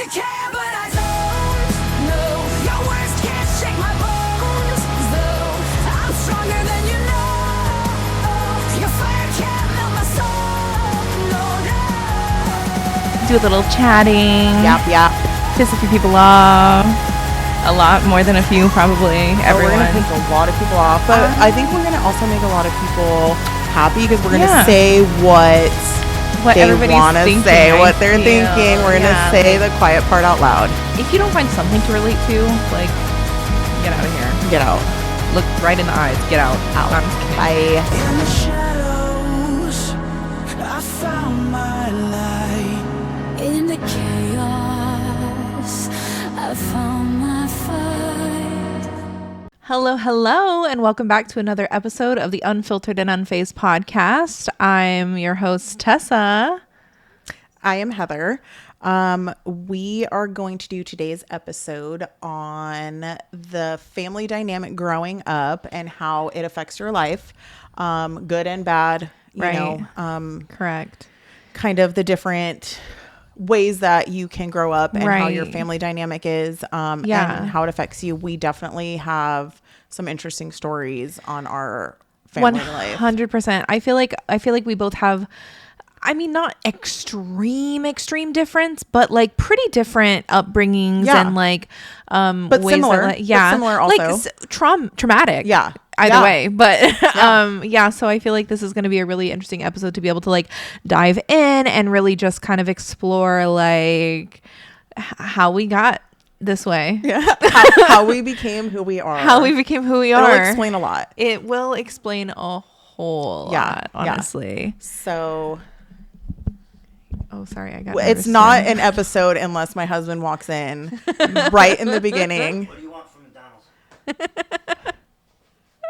you care, but I don't. No, your words can't shake my bones. Though I'm stronger than you know. Your fire can't melt my soul. No, no. Do a little chatting. Yep. Piss a few people off. A lot more than a few, probably. Everyone. We're going to piss a lot of people off. But I think we're going to also make a lot of people happy because we're going to say what they everybody's want to thinking, say, what they're thinking. We're going to say the quiet part out loud. If you don't find something to relate to, like, get out of here. Get out. Look right in the eyes. Get out. Out. I'm just kidding. Bye. In the shadows, I found my light. In the chaos, I found my fight. Hello, and welcome back to another episode of the Unfiltered and Unfazed podcast. I'm your host, Tessa. I am Heather. We are going to do today's episode on the family dynamic growing up and how it affects your life, good and bad, you know, Correct. kind of the different ways that you can grow up and how your Right. family dynamic is, and how it affects you. We definitely have some interesting stories on our family life. 100%. I feel like we both have, I mean, not extreme difference, but like pretty different upbringings and like but ways similar. that, like, Similar also. like traumatic. Yeah. Either way, but Yeah. so I feel like this is going to be a really interesting episode to be able to like dive in and really just kind of explore like how we got this way. Yeah. How we became who we are. How we became who we are. It'll explain a lot. It will explain a whole lot, honestly. So Oh, sorry. I got it's nervous not too. an episode unless my husband walks in right in the beginning. What do you want from McDonald's?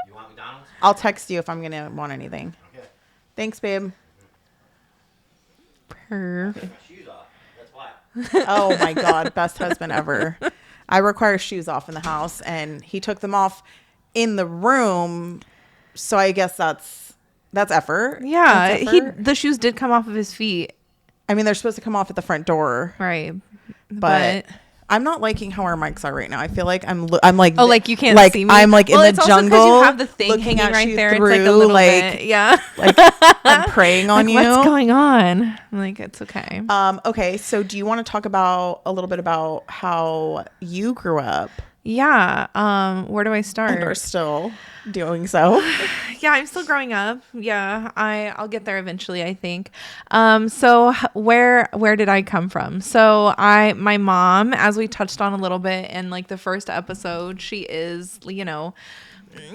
You want McDonald's? I'll text you if I'm going to want anything. Okay. Thanks, babe. Perfect. My shoes off. That's why. Oh my God. Best husband ever. I require shoes off in the house and he took them off in the room. So I guess that's effort. Yeah, That's effort. the shoes did come off of his feet, I mean, they're supposed to come off at the front door, right? but I'm not liking how our mics are right now. I feel like I'm like, oh, like you can't like see me. I'm like Well, in it's the also 'cause jungle. you have the thing looking hanging at right you there. through, It's like a little like, bit, yeah. like I'm preying on Like, you. what's going on? I'm like, it's okay. Okay, so do you want to talk about a little bit about how you grew up Yeah. Where do I start? and are still doing so? Yeah, I'm still growing up. Yeah, I'll get there eventually, I think. So where did I come from? So my mom, as we touched on a little bit in like the first episode, she is, you know,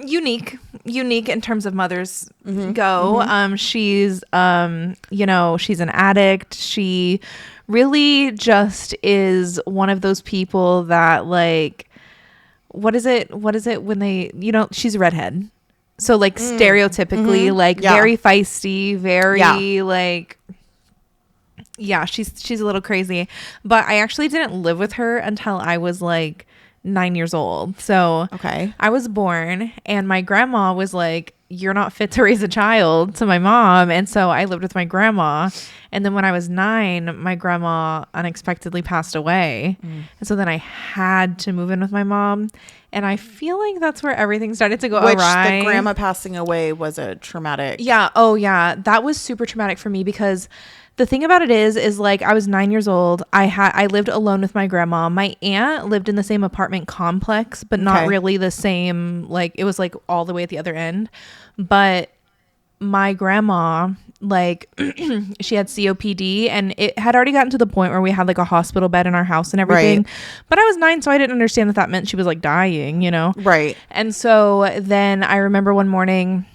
unique in terms of mothers go. She's you know, she's an addict. She really just is one of those people that like, what is it when they, you know, she's a redhead. So like stereotypically like very feisty, very like, yeah, she's a little crazy. But I actually didn't live with her until I was like 9 years old. So Okay. I was born and my grandma was like, you're not fit to raise a child, to my mom. And so I lived with my grandma. And then when I was 9, my grandma unexpectedly passed away. And so then I had to move in with my mom. And I feel like that's where everything started to go Which awry. the grandma passing away was a traumatic. Yeah. Oh, yeah. That was super traumatic for me because the thing about it is like I was 9 years old. I lived alone with my grandma. My aunt lived in the same apartment complex, but not really the same. Like it was like all the way at the other end. But my grandma, like she had COPD and it had already gotten to the point where we had like a hospital bed in our house and everything. Right. But I was 9, so I didn't understand that meant she was like dying, you know? Right. And so then I remember one morning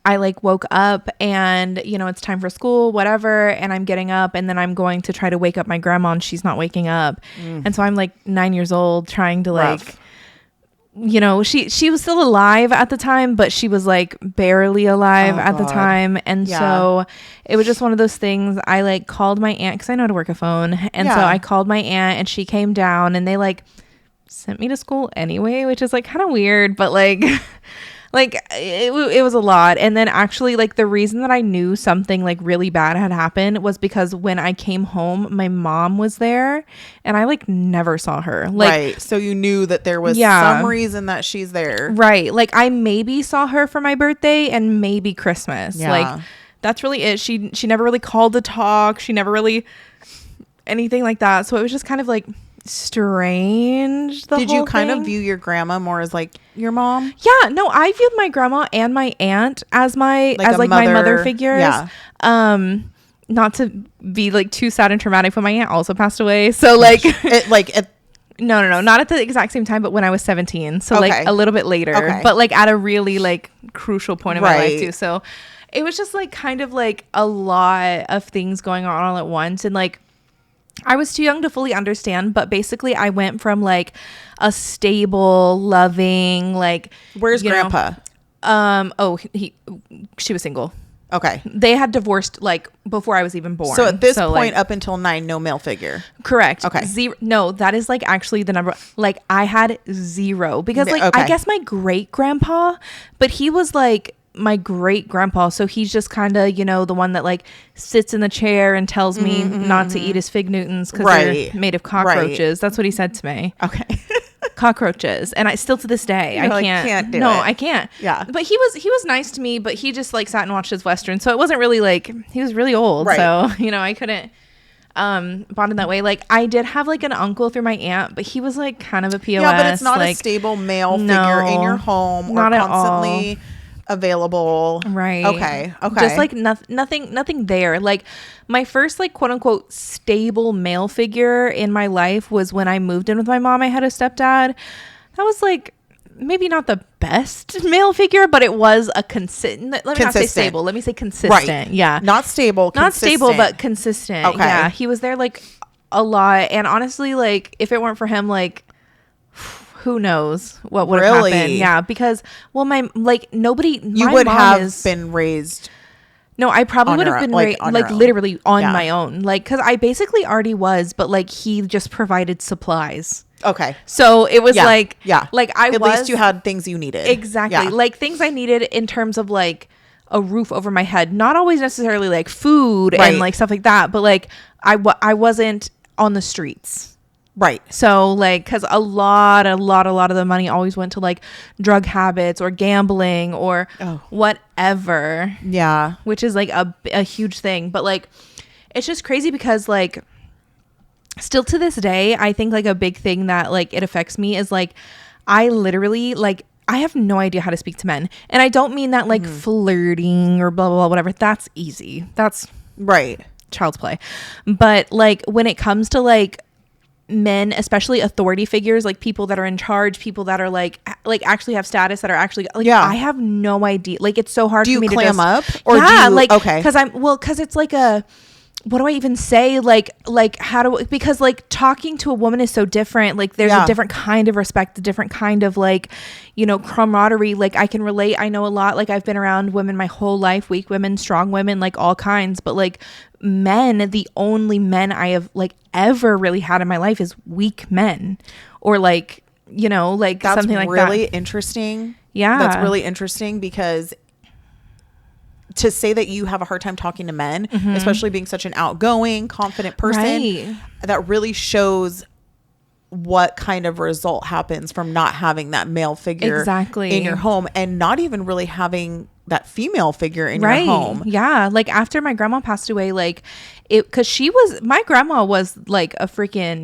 I like woke up and, you know, it's time for school, whatever. And I'm getting up and then I'm going to try to wake up my grandma and she's not waking up. And so I'm like 9 years old trying to like, you know, she was still alive at the time, but she was like barely alive at the time. And so it was just one of those things. I like called my aunt because I know how to work a phone. And so I called my aunt and she came down and they like sent me to school anyway, which is like kind of weird, but like Like it was a lot. And then actually, like, the reason that I knew something like really bad had happened was because when I came home, my mom was there and I like never saw her. Like, right. So you knew that there was Yeah. some reason that she's there. right. Like, I maybe saw her for my birthday and maybe Christmas. Yeah. Like, that's really it. She never really called to talk. She never really anything like that. So it was just kind of like strange. Did you whole kind of thing. view your grandma more as like your mom? Yeah, no, I viewed my grandma and my aunt as my Like a my mother, mother figures. yeah. Not to be like too sad and traumatic, but my aunt also passed away. So like no, not at the exact same time, but when I was 17. So Okay. like a little bit later, Okay. but like at a really like crucial point in my life Right. too. So it was just like kind of like a lot of things going on all at once, and like I was too young to fully understand, but basically I went from like a stable, loving, like, Where's you know, grandpa? she was single. Okay. They had divorced like before I was even born. So at this point, like, up until 9, no male figure. correct. Okay. Zero. No, that is like actually the number. Like I had 0 because like Okay. I guess my great grandpa, but he was like my great grandpa, so he's just kind of, you know, the one that like sits in the chair and tells me not to eat his fig Newtons because Right. they're made of cockroaches. That's what he said to me. Okay. Cockroaches. And I still to this day You're I like, can't, "Can't do no it." I can't. Yeah. But he was nice to me, but he just like sat and watched his Western, so it wasn't really like, he was really old. Right. So you know, I couldn't bond in that way. Like I did have like an uncle through my aunt, but he was like kind of a POS. Yeah, but it's not like, a stable male no, figure in your home or not at all. constantly available. Right. Okay. Just like nothing there. Like my first like quote unquote stable male figure in my life was when I moved in with my mom. I had a stepdad. That was like maybe not the best male figure, but it was a consistent. Let me not say Consistent. stable. Let me say consistent. Yeah. Not stable. Not stable, consistent. but consistent. Okay. Yeah. He was there like a lot. And honestly, like if it weren't for him, like who knows what would have Really? happened. Yeah. Because my nobody, you my would mom have is, been raised. no, I probably On would your have own, been like, on your own. literally on Yeah. my own. Like, cause I basically already was, but like he just provided supplies. Okay. So it was Yeah. like, Yeah. like I At was, least you had things you needed. exactly Yeah. like things I needed in terms of like a roof over my head, not always necessarily like food Right. and like stuff like that, but like I wasn't on the streets. Right. So like, cause a lot of the money always went to like drug habits or gambling or Oh. whatever, Yeah. which is like a huge thing. But like, it's just crazy because like still to this day, I think like a big thing that like it affects me is like, I literally like, I have no idea how to speak to men. And I don't mean that like flirting or blah, blah, blah, whatever. That's easy. That's Right. child's play. But like when it comes to like men, especially authority figures, like people that are in charge, people that are like actually have status, that are actually like, Yeah. I have no idea. Like it's so hard Do for you me clam to up? just, Or do yeah, you- like, okay. cause it's like what do I even say? Like how do, because like talking to a woman is so different. Like there's Yeah. a different kind of respect, a different kind of like, you know, camaraderie. Like I can relate. I know a lot. Like I've been around women my whole life, weak women, strong women, like all kinds. But like men, the only men I have like ever really had in my life is weak men, or like, you know, like That's something like really that. interesting. Yeah. That's really interesting because to say that you have a hard time talking to men, especially being such an outgoing, confident person, Right. that really shows what kind of result happens from not having that male figure Exactly. in your home and not even really having that female figure in your home. Yeah. Like after my grandma passed away, like cause my grandma was like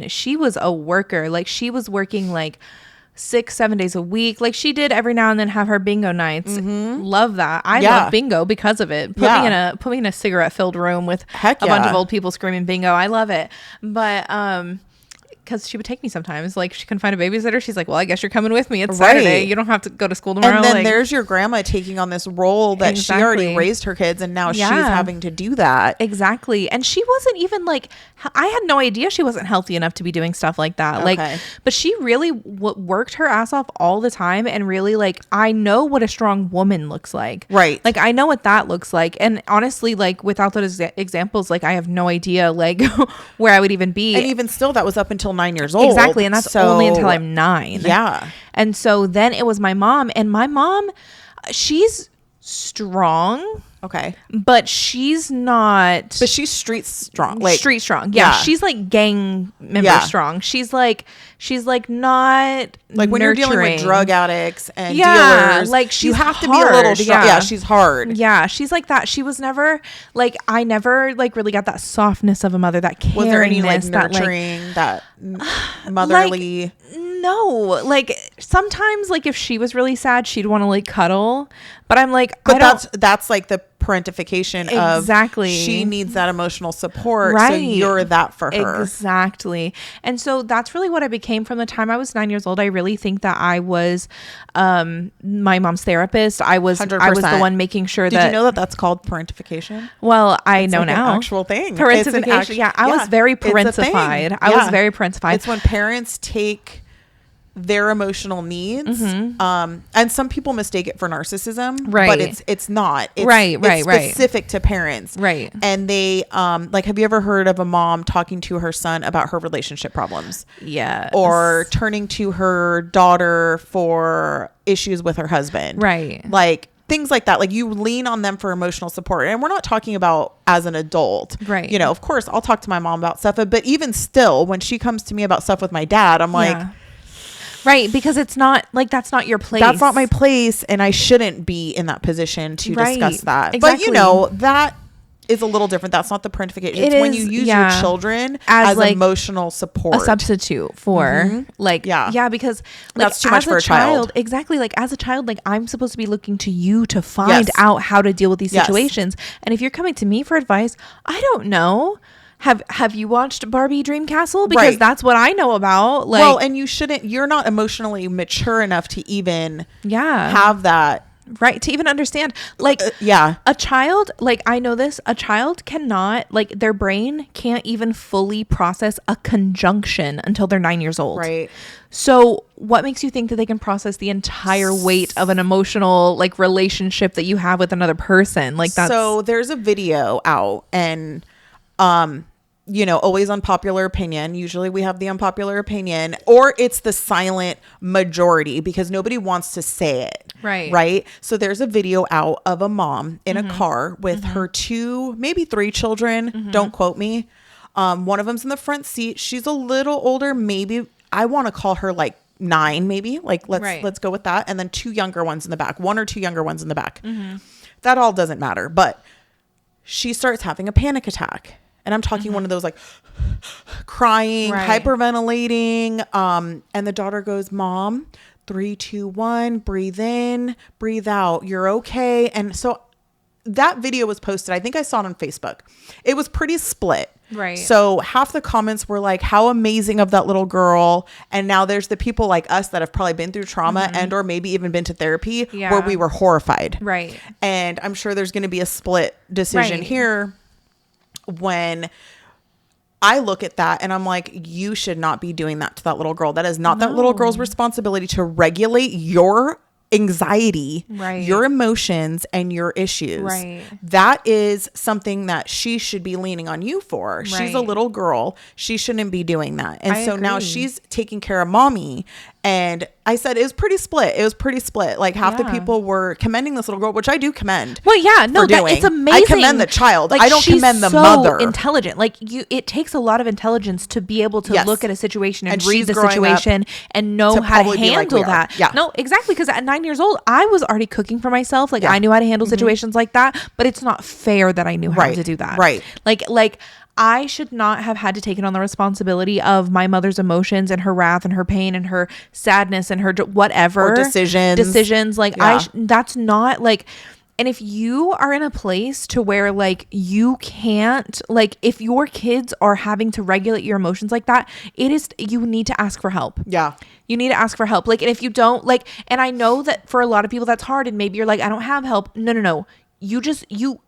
she was a worker. Like she was working like 6-7 days a week. Like she did every now and then have her bingo nights. Love that. I Yeah. love bingo because of it. Put me in a cigarette filled room with Heck a bunch yeah. of old people screaming bingo. I love it. But, because she would take me sometimes. Like she couldn't find a babysitter. She's like, well, I guess you're coming with me. It's Right. Saturday. You don't have to go to school tomorrow. And then like, there's your grandma taking on this role that she already Exactly. raised her kids and now she's Yeah. having to do that. Exactly. And she wasn't even like, I had no idea she wasn't healthy enough to be doing stuff like that. Like, Okay. but she really worked her ass off all the time. And really, like, I know what a strong woman looks like. Right. Like, I know what that looks like. And honestly, like, without those examples, like, I have no idea, like, where I would even be. And even still, that was up until 9 years old. Exactly. And that's So, only until I'm 9. Yeah. And so then it was my mom, and my mom, she's strong, Okay. but she's not. But she's street strong. Like Street strong. Yeah. yeah. She's like gang member Yeah. strong. She's like not like when you're dealing with nurturing. drug addicts and Yeah, dealers, like, you she's have to be a little hard, strong. yeah. Yeah, she's hard. Yeah, she's like that. She was never like, I never like really got that softness of a mother, that caringness, Was there any like that like, nurturing, that motherly? no, like sometimes like if she was really sad, she'd want to like cuddle, but I'm like, But I don't. that's like the parentification of Exactly. she needs that emotional support. So Right. you're that for her. Exactly. And so that's really what I became from the time I was 9 years old. I really think that I was my mom's therapist. I was the 100%. one making sure Did that, you know that that's called parentification? well, I It's know like an now. actual thing. It's an Parentification. Yeah, I was very it's a thing. parentified. I was very parentified. It's when parents take their emotional needs, and some people mistake it for narcissism, Right. but it's not. It's, Right, it's right. specific to parents, Right. And they like, have you ever heard of a mom talking to her son about her relationship problems? Yeah. Or turning to her daughter for issues with her husband, Right. Like things like that. Like you lean on them for emotional support, and we're not talking about as an adult, Right. You know, of course I'll talk to my mom about stuff, but even still, when she comes to me about stuff with my dad, I'm like, Yeah. Right, because it's not like, that's not your place. that's not my place, and I shouldn't be in that position to Right. discuss that. But Exactly. you know, that is a little different. That's not the parentification. It It's when is, you use yeah. your children As, as like, emotional support. a substitute for like, Yeah. because like, That's too much as for a child. Exactly. Like as a child, like I'm supposed to be looking to you to find Yes. out how to deal with these Yes. situations. And if you're coming to me for advice, I don't know. Have you watched Barbie Dream Castle? Because Right. that's what I know about. Like, Well, and you're not emotionally mature enough to even yeah, have that. right, to even understand. Like, Yeah. a child, like I know this, a child cannot, like their brain can't even fully process a conjunction until they're 9 years old. Right. So what makes you think that they can process the entire weight of an emotional like relationship that you have with another person? Like that's So there's a video out, and you know, always unpopular opinion. Usually we have the unpopular opinion, or it's the silent majority because nobody wants to say it. Right. Right. So there's a video out of a mom in a car with her 2, maybe 3 children. Don't quote me. One of them's in the front seat. She's a little older. Maybe I want to call her like 9, maybe like let's go with that. And then 2 younger ones in the back, 1 or 2 younger ones in the back. That all doesn't matter. But she starts having a panic attack. And I'm talking one of those like crying, Right. hyperventilating. And the daughter goes, "Mom, 3, 2, 1, breathe in, breathe out. You're okay." And so that video was posted. I think I saw it on Facebook. It was pretty split. Right. So half the comments were like, how amazing of that little girl. And now there's the people like us that have probably been through trauma and or maybe even been to therapy Yeah. where we were horrified. Right. And I'm sure there's going to be a split decision Right. here when I look at that and I'm like, you should not be doing that to that little girl. That is not that little girl's responsibility to regulate your anxiety, Right. your emotions, and your issues. Right. That is something that she should be leaning on you for. She's a Right. little girl. She shouldn't be doing that. And I so now agree. she's taking care of mommy. And I said it was pretty split. It was pretty split. Like half the Yeah. people were commending this little girl, which I do commend. Well, yeah, no, for that doing. it's amazing. I commend the child. I don't she's commend the so mother. Intelligent, like it takes a lot of intelligence to be able to Yes. look at a situation and, And read she's the growing up situation and know to how to probably be like handle we are. that. Yeah. No, exactly. Because at 9 years old, I was already cooking for myself. Like Yeah. I knew how to handle situations like that. But it's not fair that I knew how Right. to do that. Right. Like. I should not have had to take it on the responsibility of my mother's emotions and her wrath and her pain and her sadness and her whatever Or decisions. Like Yeah. that's not like, and if you are in a place to where like you can't, like if your kids are having to regulate your emotions like that, you need to ask for help. Yeah. You need to ask for help. Like, and if you don't like, and I know that for a lot of people that's hard and maybe you're like, I don't have help. No.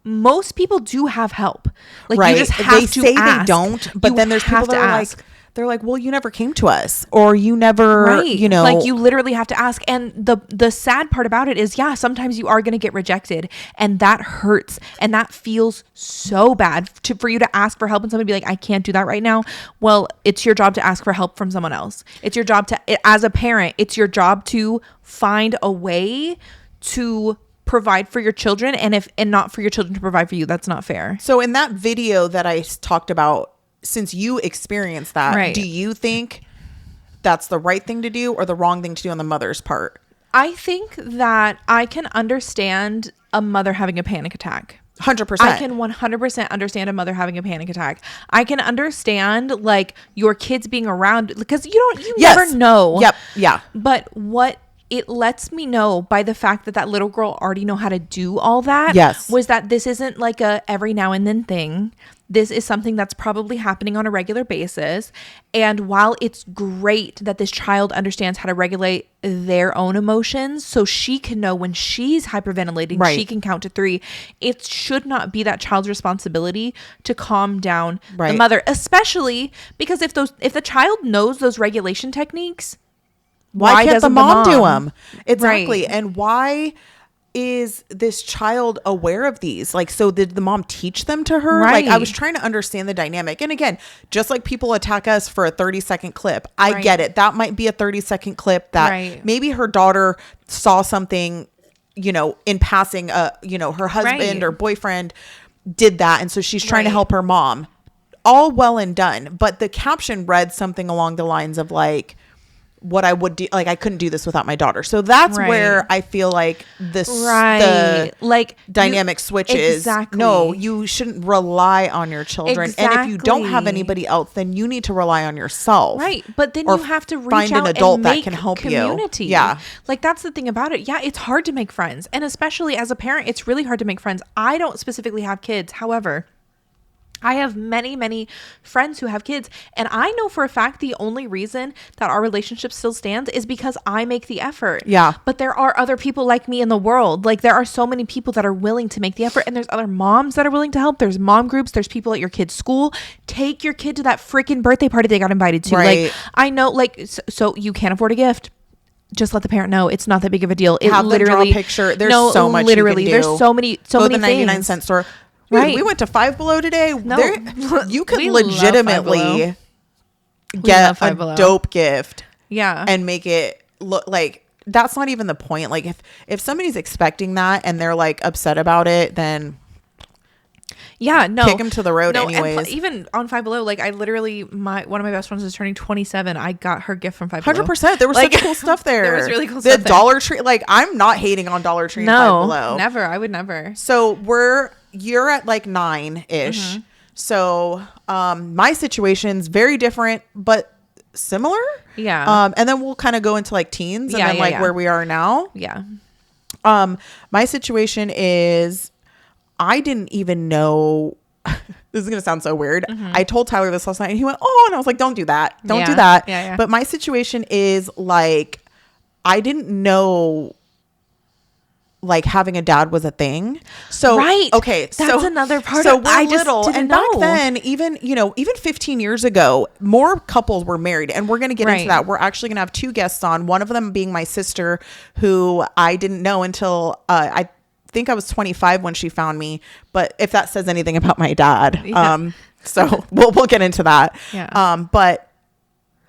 Most people do have help. Like Right. you just have they to say ask. they don't, but You then there's have people that to are ask. like, they're like, well, you never came to us, or you never, Right. you know, like you literally have to ask. And the sad part about it is, yeah, sometimes you are going to get rejected and that hurts and that feels so bad for you to ask for help and somebody be like, I can't do that right now. Well, it's your job to ask for help from someone else. It's your job as a parent, it's your job to find a way to provide for your children and not for your children to provide for you. That's not fair. So in that video that I talked about, since you experienced that, Right. do you think that's the right thing to do or the wrong thing to do on the mother's part? I think that I can understand a mother having a panic attack. 100%. I can 100% understand a mother having a panic attack. I can understand like your kids being around because you Yes. never know. Yep. Yeah. But what it lets me know by the fact that little girl already know how to do all that Yes. was that this isn't like a every now and then thing. This is something that's probably happening on a regular basis. And while it's great that this child understands how to regulate their own emotions so she can know when she's hyperventilating, Right. she can count to 3, it should not be that child's responsibility to calm down the Right. mother, especially because if the child knows those regulation techniques, Why can't the doesn't mom do them? Exactly. Right. And why is this child aware of these? Like, so did the mom teach them to her? Like, I Right. was trying to understand the dynamic. And again, just like people attack us for a 30-second clip, I Right. get it. That might be a 30-second clip that Right. maybe her daughter saw something, in passing, her husband Right. or boyfriend did that. And so she's trying to Right. help her mom. All well and done. But the caption read something along the lines of like, what I would do, like I couldn't do this without my daughter. So that's Right. where I feel like the Like dynamic switches. Exactly. No, you shouldn't rely on your children. And if you don't have Exactly. anybody else, then you need to rely on yourself. Right. But then Or you have to reach find out an adult and that make can help you. community. Yeah. Like that's the thing about it. Yeah, it's hard to make friends. And especially as a parent, it's really hard to make friends. I don't specifically have kids. However, I have many, many friends who have kids. And I know for a fact the only reason that our relationship still stands is because I make the effort. Yeah. But there are other people like me in the world. Like there are so many people that are willing to make the effort. And there's other moms that are willing to help. There's mom groups. There's people at your kid's school. Take your kid to that freaking birthday party they got invited to. Right. Like I know, like, so you can't afford a gift. Just let the parent know it's not that big of a deal. It Have them draw a literally picture. There's so much you can do. There's so many Go to many the 99 things. cent store. Dude, Right. we went to Five Below today. No. You could We love Five legitimately Below. get love a Five Below. dope gift Yeah. and make it look like that's not even the point. Like if somebody's expecting that and they're like upset about it, then Yeah, no. kick 'em to the road and anyways. even on Five Below, like I literally, one of my best friends is turning 27. I got her gift from Five Below. 100%. There was Like, such cool stuff there. there was really cool the stuff there. Dollar Tree. Like I'm not hating on Dollar Tree and Five No, Below. never. I would never. So you're at like 9-ish. Mm-hmm. So my situation's very different, but similar. Yeah. And then we'll kind of go into like teens and Yeah, then yeah, like yeah. where we are now. Yeah. My situation is I didn't even know. This is going to sound so weird. I told Tyler this last night and he went, "Oh," and I was like, "Don't do that. Don't Yeah. do that." Yeah, yeah. But my situation is like, I didn't know like having a dad was a thing. So, Right. okay. That's another part So of- we're I just little. didn't And back know. then, even 15 years ago, more couples were married. And we're going to get into Right. that. We're actually going to have 2 guests on. One of them being my sister, who I didn't know until I think I was 25 when she found me. But if that says anything about my dad, Yeah. so we'll get into that. Yeah. But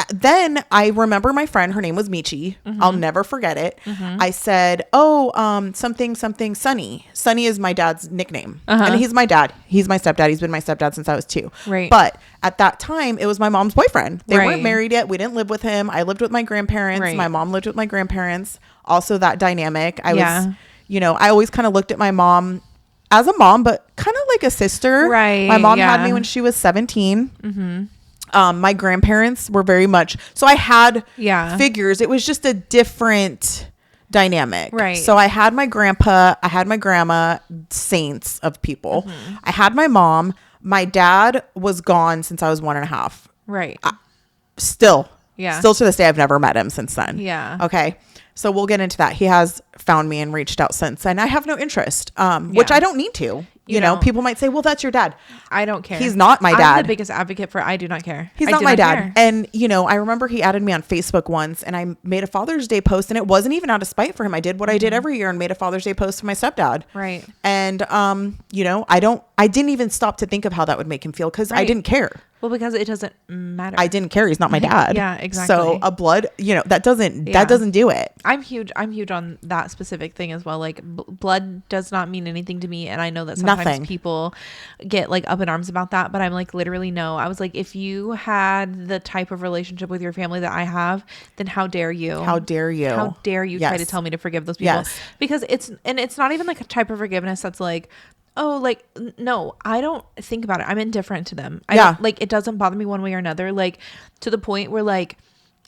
then I remember my friend, her name was Michi. Mm-hmm. I'll never forget it. I said, "Oh, something Sonny. Sonny is my dad's nickname. And he's my dad. He's my stepdad. He's been my stepdad since I was 2. Right. But at that time, it was my mom's boyfriend. They Right. weren't married yet. We didn't live with him. I lived with my grandparents. Right. My mom lived with my grandparents. Also that dynamic. I Yeah. was, I always kind of looked at my mom as a mom, but kind of like a sister. Right, My mom had yeah. me when she was 17. My grandparents were very much so I had Yeah. figures. It was just a different dynamic. Right. So I had my grandpa, I had my grandma, saints of people. I had my mom. My dad was gone since I was 1.5. Right. Still Yeah. to this day, I've never met him since then. Yeah. Okay. So we'll get into that. He has found me and reached out since, and I have no interest, which Yeah. I don't need to. You don't. People might say, "Well, that's your dad." I don't care. He's not my I'm dad. the biggest advocate for I do not care. He's I not do my dad. care. And, I remember he added me on Facebook once and I made a Father's Day post and it wasn't even out of spite for him. I did what I did every year and made a Father's Day post to my stepdad. Right. And, I didn't even stop to think of how that would make him feel because I Right. didn't care. Well, because it doesn't matter. I didn't care. He's not my dad. Yeah, exactly. So a blood, that doesn't do it. I'm huge on that specific thing as well. Like blood does not mean anything to me. And I know that sometimes Nothing. people get like up in arms about that, but I'm like, literally, no. I was like, if you had the type of relationship with your family that I have, then how dare you? How dare you? How dare you try to tell me to forgive those people? Yes. Because it's not even like a type of forgiveness that's like, oh, like, no, I don't think about it. I'm indifferent to them. I don't, like, it doesn't bother me one way or another. Like, to the point where, like,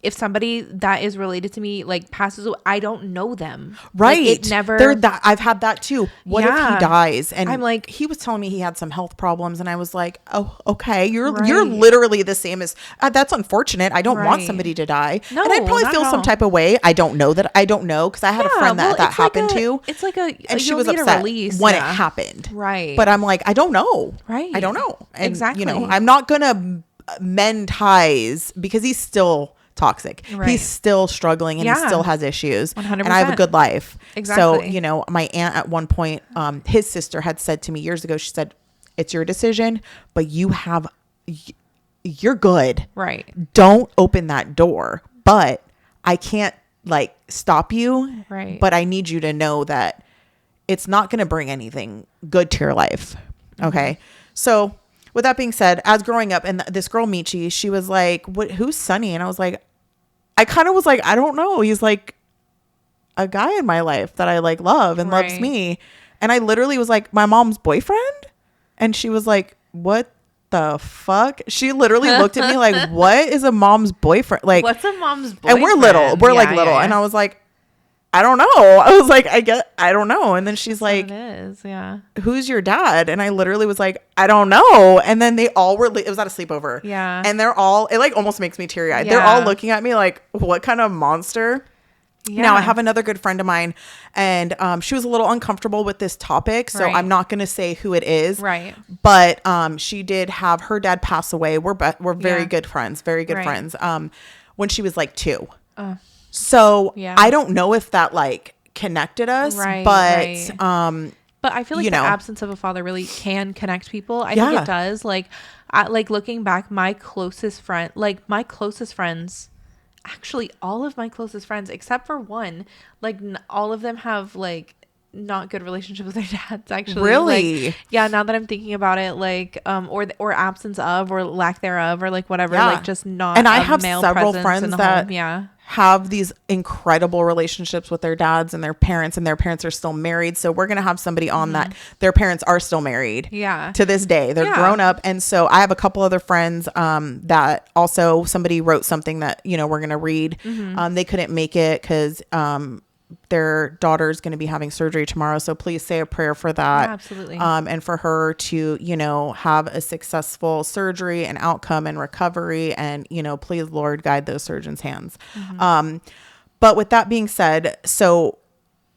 if somebody that is related to me, like, passes away, I don't know them. Right. Like, it never. I've had that too. What if he dies? And I'm like, he was telling me he had some health problems, and I was like, oh, okay. You're Right. literally the same as, that's unfortunate. I don't want Right. somebody to die. No, and I'd probably not feel at some all. type of way. I don't know, because I had a friend that it's happened like to. It's like a, And she you'll was need a upset release. when it Yeah. happened. Right. But I'm like, I don't know. Right. I don't know. And, Exactly. I'm not going to mend ties because he's still toxic. Right. He's still struggling and he Yeah. still has issues. 100%. And I have a good life. Exactly. So, my aunt at one point, his sister had said to me years ago, she said, it's your decision, but you're good. Right. Don't open that door. But I can't like stop you. Right. But I need you to know that it's not going to bring anything good to your life. Okay. So with that being said, as growing up, and this girl Michi, she was like, who's Sonny? And I was like, I kind of was like, I don't know. He's like a guy in my life that I like love and loves Right. me. And I literally was like, my mom's boyfriend? And she was like, what the fuck? She literally looked at me like, what is a mom's boyfriend? Like, What's a mom's boyfriend? and we're little. We're like Yeah, little. yeah, And yeah. I was like, I don't know. I was like, I don't know. And then she's like, It is. Yeah. who's your dad? And I literally was like, I don't know. And then they all were, it was at a sleepover. Yeah. And they're all, it like almost makes me teary eyed. They're all Yeah. looking at me like, what kind of monster? Yeah. Now I have another good friend of mine, and she was a little uncomfortable with this topic. So Right. I'm not going to say who it is. Right. But she did have her dad pass away. We're very Yeah. good friends, very good Right. friends. When she was like 2. So Yeah. I don't know if that like connected us, Right, but right. But I feel like the absence of a father really can connect people. I think Yeah. it does. Like, looking back, my closest friends, actually all of my closest friends, except for one, like all of them have like not good relationships with their dads. Actually, Really? Like, yeah. Now that I'm thinking about it, like, or absence of, or lack thereof, or like whatever, Yeah. like just not. And I a have male several presence friends in the that home. Yeah. have these incredible relationships with their dads and their parents are still married. So we're going to have somebody on that their parents are still married. Yeah. To this day, they're Yeah. grown up. And so I have a couple other friends that also somebody wrote something that, we're going to read. They couldn't make it because their daughter's going to be having surgery tomorrow. So please say a prayer for that. Yeah, absolutely. And for her to, have a successful surgery and outcome and recovery. And, please, Lord, guide those surgeons' hands. But with that being said, so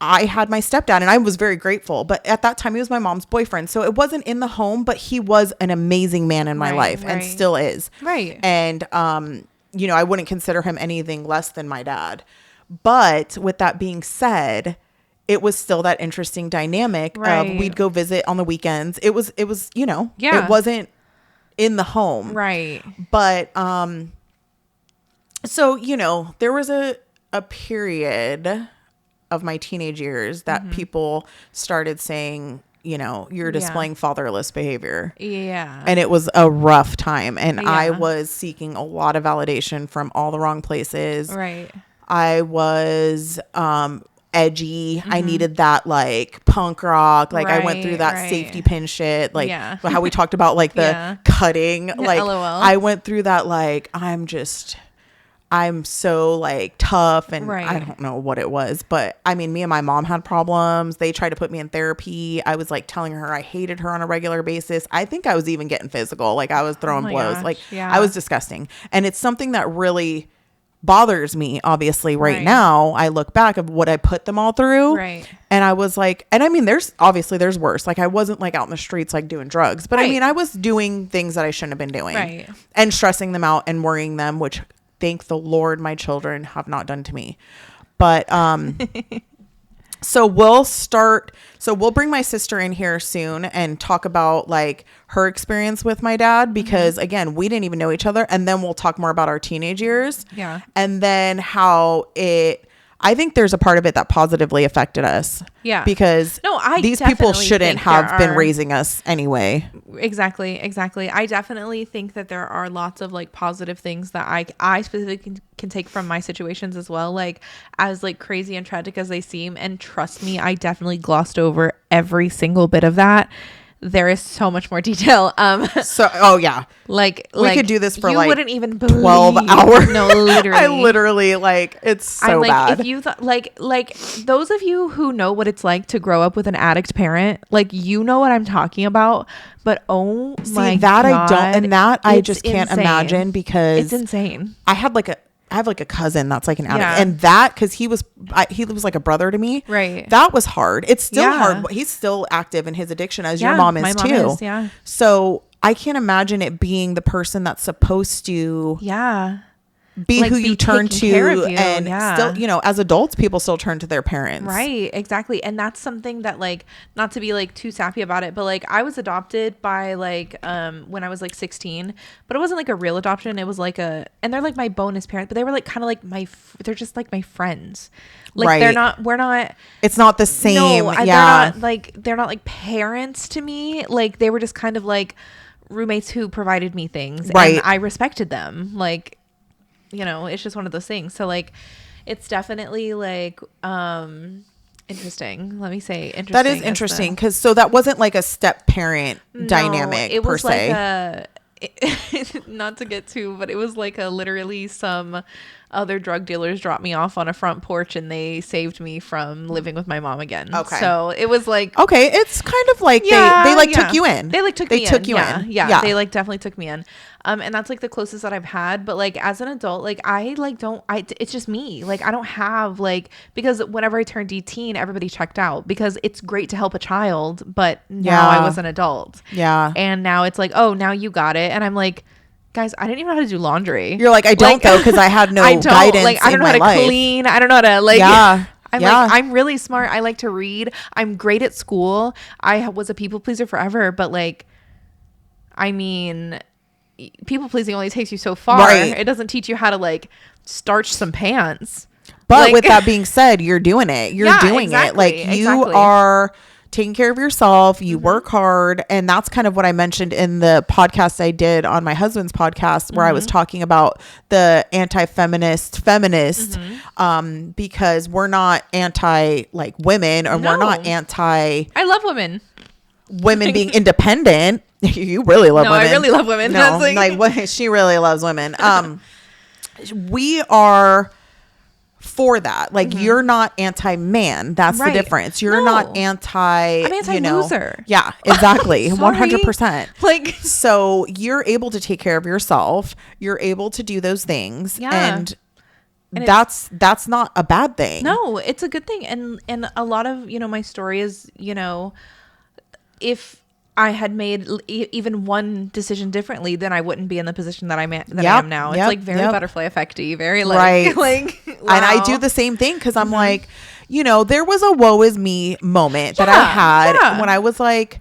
I had my stepdad and I was very grateful. But at that time, he was my mom's boyfriend. So it wasn't in the home, but he was an amazing man in my life and right. still is. Right. And, I wouldn't consider him anything less than my dad. But with that being said, it was still that interesting dynamic Right. of we'd go visit on the weekends. It was, Yeah. it wasn't in the home. Right. But, so, there was a period of my teenage years that people started saying, you're displaying fatherless behavior. Yeah. And it was a rough time. And I Yeah. was seeking a lot of validation from all the wrong places. Right. I was edgy. I needed that like punk rock. Like I went through that Right. safety pin shit. Like Yeah. how we talked about like the Yeah. cutting. Like LOL. I went through that like I'm so like tough and Right. I don't know what it was, but I mean, me and my mom had problems. They tried to put me in therapy. I was like telling her I hated her on a regular basis. I think I was even getting physical. Like I was throwing my blows. gosh, Like yeah. I was disgusting. And it's something that really bothers me, obviously, right Right. now. I look back of what I put them all through. Right. And I was like, and I mean, there's worse. Like I wasn't like out in the streets, like doing drugs, but I Right. mean, I was doing things that I shouldn't have been doing Right. and stressing them out and worrying them, which thank the Lord, my children have not done to me. But, So we'll bring my sister in here soon and talk about like her experience with my dad, because again, we didn't even know each other. And then we'll talk more about our teenage years. Yeah. And then I think there's a part of it that positively affected us. Yeah. Because these people definitely shouldn't think have been are- raising us anyway. Exactly. I definitely think that there are lots of like positive things that I specifically can take from my situations as well, like as like crazy and tragic as they seem. And trust me, I definitely glossed over every single bit of that. There is so much more detail. Like we could do this for you like wouldn't even believe, 12 hours. No, literally. I literally like, it's so I'm like, bad. if you like those of you who know what it's like to grow up with an addict parent, like, you know what I'm talking about. But oh my that God, I don't, and that I it's just can't insane. imagine, because It's insane. I have like a cousin that's like an addict, Yeah. and that, because he was like a brother to me. Right. That was hard. It's still Yeah. hard. He's still active in his addiction, as your Yeah, mom is my mom too. is, yeah. So I can't imagine it being the person that's supposed to Yeah. be Like, who be you turn taking care to, of you, and yeah. still, as adults, people still turn to their parents. Right, exactly. And that's something that, like, not to be like too sappy about it, but like I was adopted by like when I was like 16, but it wasn't like a real adoption. It was like and they're like my bonus parents, but they were like kind of like they're just like my friends. Like Right. we're not It's not the same. No, Yeah. they're not like parents to me. Like, they were just kind of like roommates who provided me things. Right. And I respected them. Like, it's just one of those things. So like, it's definitely like interesting. Let me say interesting. That is interesting, because so that wasn't like a step parent dynamic it per was se. like not to get too, but it was like literally some other drug dealers dropped me off on a front porch and they saved me from living with my mom again. Okay. So it was like, Okay, it's kind of like they like took you in. They like took They me took in. you Yeah. in. Yeah. Yeah. They like definitely took me in. And that's like the closest that I've had. But like as an adult, like I like it's just me. Like I don't have like, because whenever I turned 18, everybody checked out, because it's great to help a child. But now Yeah. I was an adult. Yeah. And now it's like, oh, now you got it. And I'm like, guys, I didn't even know how to do laundry. You're like, I don't though, because I had no guidance. Like, I don't in know how my to life. clean. I don't know how to like. Yeah. I'm Yeah. like, I'm really smart. I like to read. I'm great at school. I was a people pleaser forever, but like, I mean, people pleasing only takes you so far. Right. It doesn't teach you how to like starch some pants. But Like- with that being said, you're doing it. You're Yeah, doing it. Like exactly, you exactly. are taking care of yourself. You Mm-hmm. work hard. And that's kind of what I mentioned in the podcast I did on my husband's podcast, where I was Mm-hmm. talking about the anti-feminist Mm-hmm. because we're not anti like women, or we're not No. anti I love women. women being independent. You really love No, women. I really love women. No, That's like what, she really loves women. We are for that. Like you're not anti-man. That's Mm-hmm. Right. the difference. You're No. not anti. I'm anti-loser. Yeah, exactly. Sorry. 100%. Like, So you're able to take care of yourself. You're able to do those things, Yeah. and And that's not a bad thing. no, it's a good thing. And a lot of, my story is, if I had made even one decision differently, then I wouldn't be in the position that I Yep, am now. It's yep, like very yep. butterfly effecty, very like, Right. like, And I do wow. the same thing, because I'm like, there was a woe is me moment that I Yeah, had yeah. when I was like,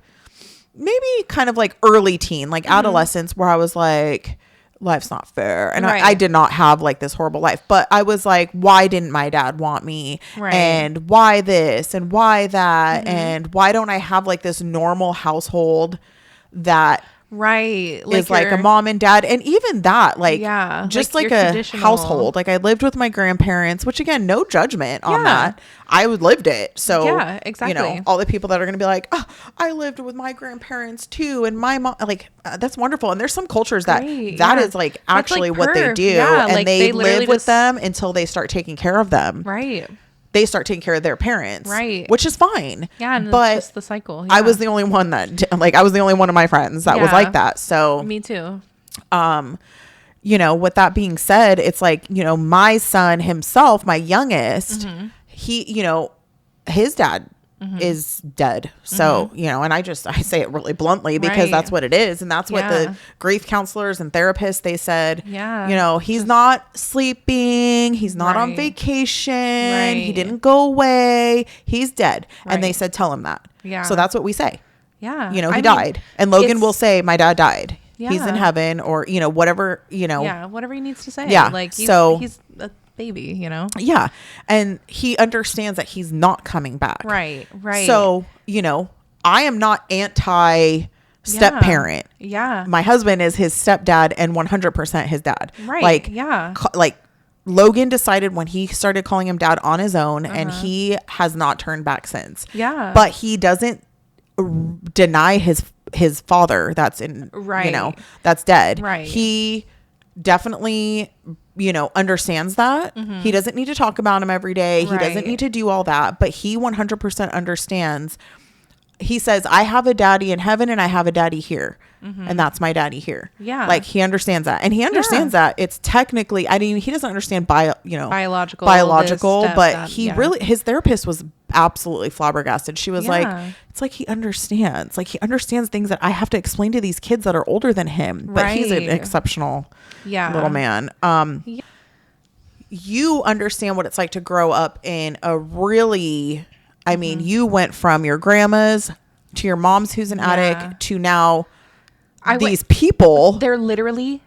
maybe kind of like early teen, like adolescence, where I was like, life's not fair. And Right. I did not have like this horrible life, but I was like, why didn't my dad want me? Right. And why this and why that? And why don't I have like this normal household that Right. is like a your- mom and dad, and even that, like, Yeah, just like like, your a traditional- household. Like I lived with my grandparents, which again, no judgment on Yeah. that. I lived it. So Yeah, exactly. all the people that are going to be like, oh, I lived with my grandparents too, and my mom, like, that's wonderful. And there's some cultures that Great, that yeah. is like That's, actually like, what they perf. do, Yeah, and like, they they literally live with just- them until they start taking care of them. Right. They start taking care of their parents, Right. which is fine. Yeah. And but it's just the cycle. I Yeah. was the only one I was the only one of my friends that was Yeah. like that. So Me too. with that being said, it's like, my son himself, my youngest, he, his dad is dead. So, and I say it really bluntly because Right. that's what it is. And that's what Yeah. the grief counselors and therapists, they said, Yeah. he's not sleeping. He's not on Right. vacation. He Right. didn't go away. He's dead. And they Right. said, tell him that. Yeah. So that's what we say. Yeah. He I mean, died. And Logan it's- will say, my dad died. He's in Yeah. heaven or, whatever, Yeah, whatever he needs to say. Yeah, Like he's a baby, Yeah. And he understands that he's not coming back. Right. Right. So, I am not anti step Yeah. parent. Yeah. My husband is his stepdad and 100% his dad. Right. Like, Yeah. like Logan decided when he started calling him dad on his own, and Uh-huh. he has not turned back since. Yeah. But he doesn't deny his father that's in, Right. that's dead. Right. He definitely, understands that. He doesn't need to talk about him every day. He doesn't Right. need to do all that, but he 100% understands. He says, I have a daddy in heaven and I have a daddy here. And that's my daddy here. Yeah. Like he understands that. And he understands that it's technically, I mean, he doesn't understand Biological, biological, this, but that, he yeah. really, his therapist was absolutely flabbergasted. She was Yeah. like, it's like he understands. Like he understands things that I have to explain to these kids that are older than him. But he's an Right. exceptional Yeah. little man. Yeah. You understand what it's like to grow up in a really, I mean, you went from your grandma's to your mom's who's an Yeah. addict to now I these people. They're literally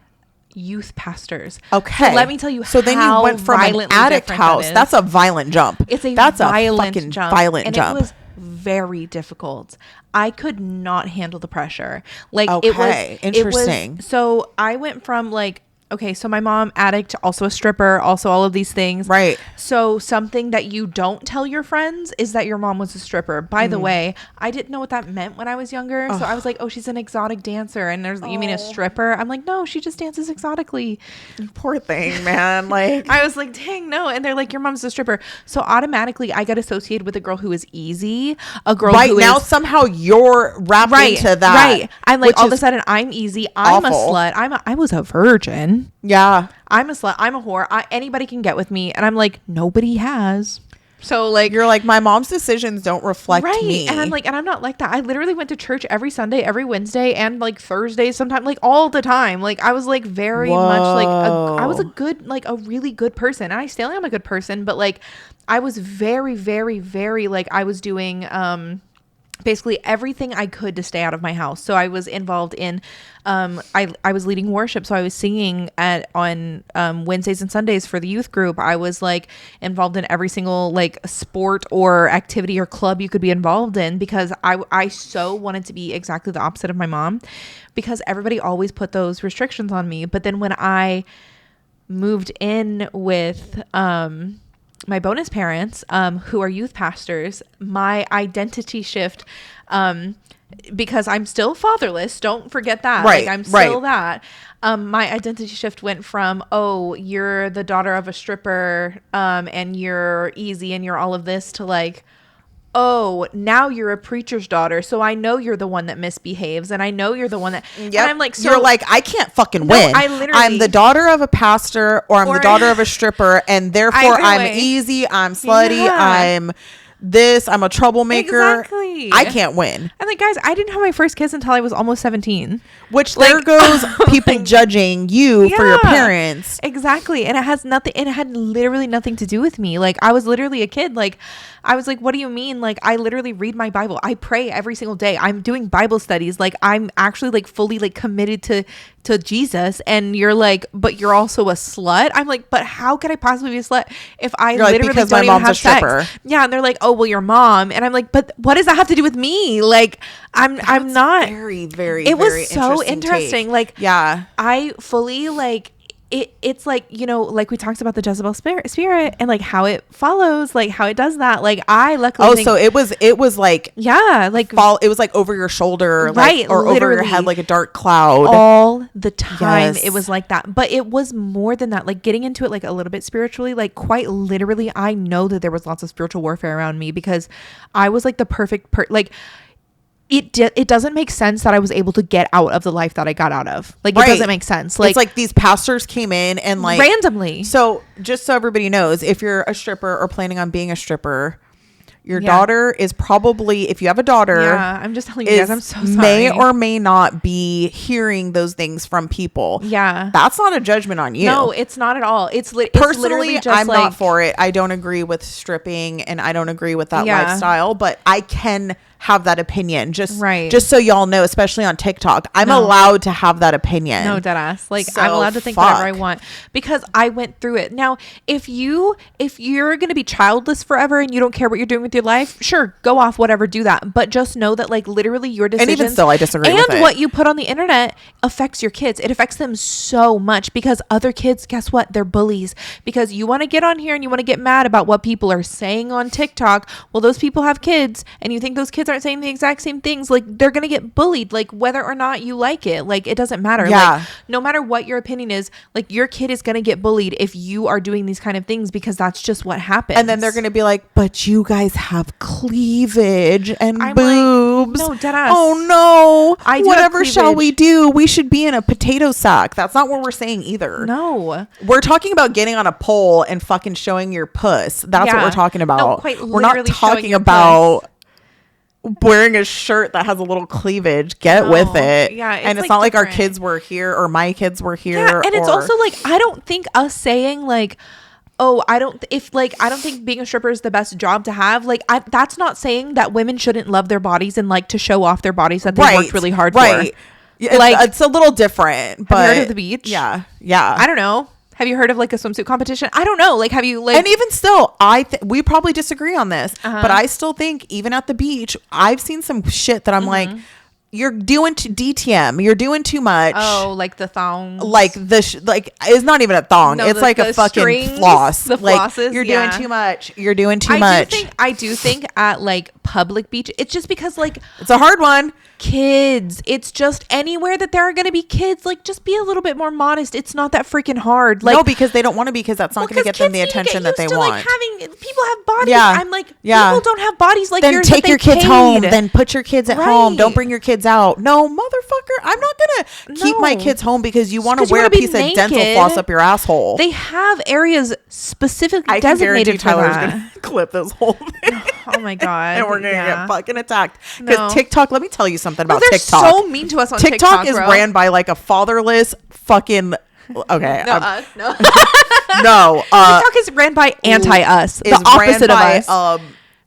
youth pastors. Okay. So let me tell you So then you went from an violently addict different house. that is. That's a violent jump. That's a violent fucking jump. violent and jump. It was very difficult. I could not handle the pressure. Like Okay, it was interesting. So I went from okay, so my mom addict, also a stripper, also all of these things. Right. So something that you don't tell your friends is that your mom was a stripper. By the way, I didn't know what that meant when I was younger. So I was like, oh, she's an exotic dancer. And you mean a stripper? I'm like, no, she just dances exotically. Poor thing, man. Like I was like, dang, no. And they're like, your mom's a stripper. So automatically I got associated with a girl who is easy, a girl right who now is somehow you're wrapped into that. Right. I'm like, which all of a is sudden I'm easy. I'm awful. a slut. I was a virgin. Yeah. I'm a slut. I'm a whore. Anybody can get with me. And I'm like, nobody has. So like, You're like, my mom's decisions don't reflect right. me. And I'm like, and I'm not like that. I literally went to church every Sunday, every Wednesday, and like Thursday sometimes, like all the time. Like I was like very much like, I was a good, like a really good person. And I still am a good person, but like I was very, very, very like I was doing, basically everything I could to stay out of my house. So I was involved in, I was leading worship. So I was singing on Wednesdays and Sundays for the youth group. I was like involved in every single like sport or activity or club you could be involved in because I so wanted to be exactly the opposite of my mom because everybody always put those restrictions on me. But then when I moved in with, my bonus parents, who are youth pastors, my identity shift, because I'm still fatherless. Don't forget that. Right, Like I'm still right. that. My identity shift went from, oh, you're the daughter of a stripper, and you're easy and you're all of this to like, oh, now you're a preacher's daughter. So I know you're the one that misbehaves and I know you're the one that, and I'm like, so you're like, I can't fucking No, win. I literally- I'm the daughter of a pastor or I'm the Or- daughter of a stripper and therefore Either I'm way. easy, I'm slutty, Yeah. I'm this, I'm a troublemaker. Exactly. I can't win. And like, guys, I didn't have my first kiss until I was almost 17. Which Like- there goes people judging you for your Yeah. parents. Exactly. And it has nothing, and it had literally nothing to do with me. Like I was literally a kid. Like I was like, what do you mean? Like I literally read my Bible. I pray every single day. I'm doing Bible studies. Like I'm actually like fully like committed to Jesus. And you're like, but you're also a slut. I'm like, but how could I possibly be a slut if I You're like, literally because don't my even mom's a have stripper. sex? Yeah. And they're like, oh, well, your mom. And I'm like, but what does that have to do with me? Like I'm not. Very, very, It was very so interesting interesting. take. Like yeah. I fully like it's like, you know, like we talked about the Jezebel spirit and like how it follows, like how it does that. Like I luckily think, So it was like yeah, like it was like over your shoulder, Right, like, or over your literally. head like a dark cloud. all the time Yes. it was like that. But it was more than that. Like getting into it like a little bit spiritually, like quite literally, I know that there was lots of spiritual warfare around me because I was like the perfect like it doesn't make sense that I was able to get out of the life that I got out of. Like Right. it doesn't make sense. Like it's like these pastors came in and like randomly. So just so everybody knows, if you're a stripper or planning on being a stripper, Your Yeah. daughter is probably, if you have a daughter, Yeah, I'm just telling you guys, I'm so sorry. may or may not be hearing those things from people. Yeah. That's not a judgment on you. No, it's not at all. It's literally Personally, just I'm like, not for it. I don't agree with stripping and I don't agree with that Yeah. lifestyle, but I can have that opinion. Just Right. just so y'all know, especially on TikTok, I'm No. allowed to have that opinion. No, deadass. Like So, I'm allowed to think whatever I want because I went through it. Now, if you're gonna be childless forever and you don't care what you're doing with your life, sure, go off, whatever, do that. But just know that like literally your decisions, even still, I disagree and with it. what you put on the internet affects your kids. It affects them so much because other kids, guess what? They're bullies because you want to get on here and you want to get mad about what people are saying on TikTok. Well, those people have kids, and you think those kids aren't saying the exact same things. Like they're gonna get bullied, like whether or not you like it. Like it doesn't matter. Yeah. Like no matter what your opinion is, like your kid is gonna get bullied if you are doing these kind of things because that's just what happens. And then they're going to be like, but you guys have cleavage and I'm like, boobs. no, deadass. Oh, no. I do have Whatever shall we cleavage. do? We should be in a potato sack. That's not what we're saying either. No. We're talking about getting on a pole and fucking showing your puss. That's what Yeah. we're talking about. No, quite We're not literally showing talking your about wearing a shirt that has a little cleavage. Get No. with it. Yeah, it's, and it's like, not like our different. kids were here or my kids were here. Yeah, and it's or- also like I don't think us saying like, oh, I don't think being a stripper is the best job to have. Like that's not saying that women shouldn't love their bodies and like to show off their bodies that they worked really hard for. Yeah, Like- it's a little different. But Have you heard of the beach? Yeah. I don't know. Have you heard of like a swimsuit competition? I don't know. Like, have you like? And even still, we probably disagree on this, but I still think even at the beach, I've seen some shit that I'm like, you're doing DTM, you're doing too much. Oh, like the thong. Like it's not even a thong. No, it's the- like a the fucking strings, floss. the like flosses, you're yeah. doing too much. You're doing too much. I do think at like public beach, it's just because like It's a hard one. kids, it's just anywhere that there are going to be kids, like just be a little bit more modest. It's not that freaking hard. Like No, because they don't want to, because that's not going to get them the attention that they want. Like having people have bodies. Yeah. I'm like, Yeah. people don't have bodies like Then yours. take that your they kids home. paid. Then put your kids at home. Right. Don't bring your kids out. No, motherfucker. I'm not gonna keep my No. kids home because you want to 'Cause you wear a wanna be piece of dental naked. floss up your asshole. They have areas specifically I can guarantee designated for Tyler's that. gonna clip this whole thing. Oh my god! And we're gonna yeah. get fucking attacked because No. TikTok. Let me tell you something No, about they're TikTok. so mean to us on TikTok. TikTok is bro. ran by like a fatherless fucking. Okay, No, I'm- no. no. TikTok is ran by anti-us, is the opposite ran by, of us.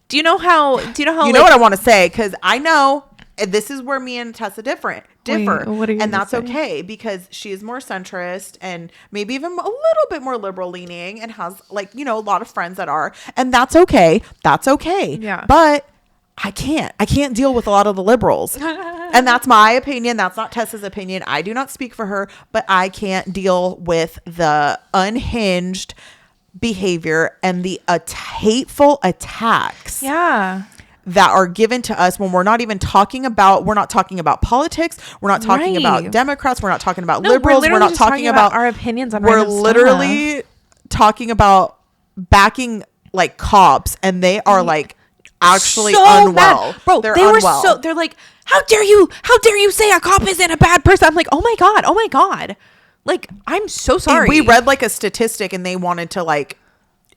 Do you know how? You You know what I want to say, because I know this is where me and Tessa differ, Wait, what are you and gonna that's say? okay because she is more centrist and maybe even a little bit more liberal leaning and has like a lot of friends that are, and that's okay. That's okay. Yeah. But I can't deal with a lot of the liberals, and that's my opinion. That's not Tessa's opinion. I do not speak for her, but I can't deal with the unhinged behavior and the hateful attacks Yeah. that are given to us when we're not talking about politics, we're not talking Right. about Democrats, we're not talking about No, liberals, we're literally not just talking about our opinions on we're random literally talking about backing like cops, and they are like actually so unwell. mad. Bro, they're they unwell. were so they're like, how dare you say a cop isn't a bad person? I'm like, oh my god. Like, I'm so sorry. We read like a statistic and they wanted to like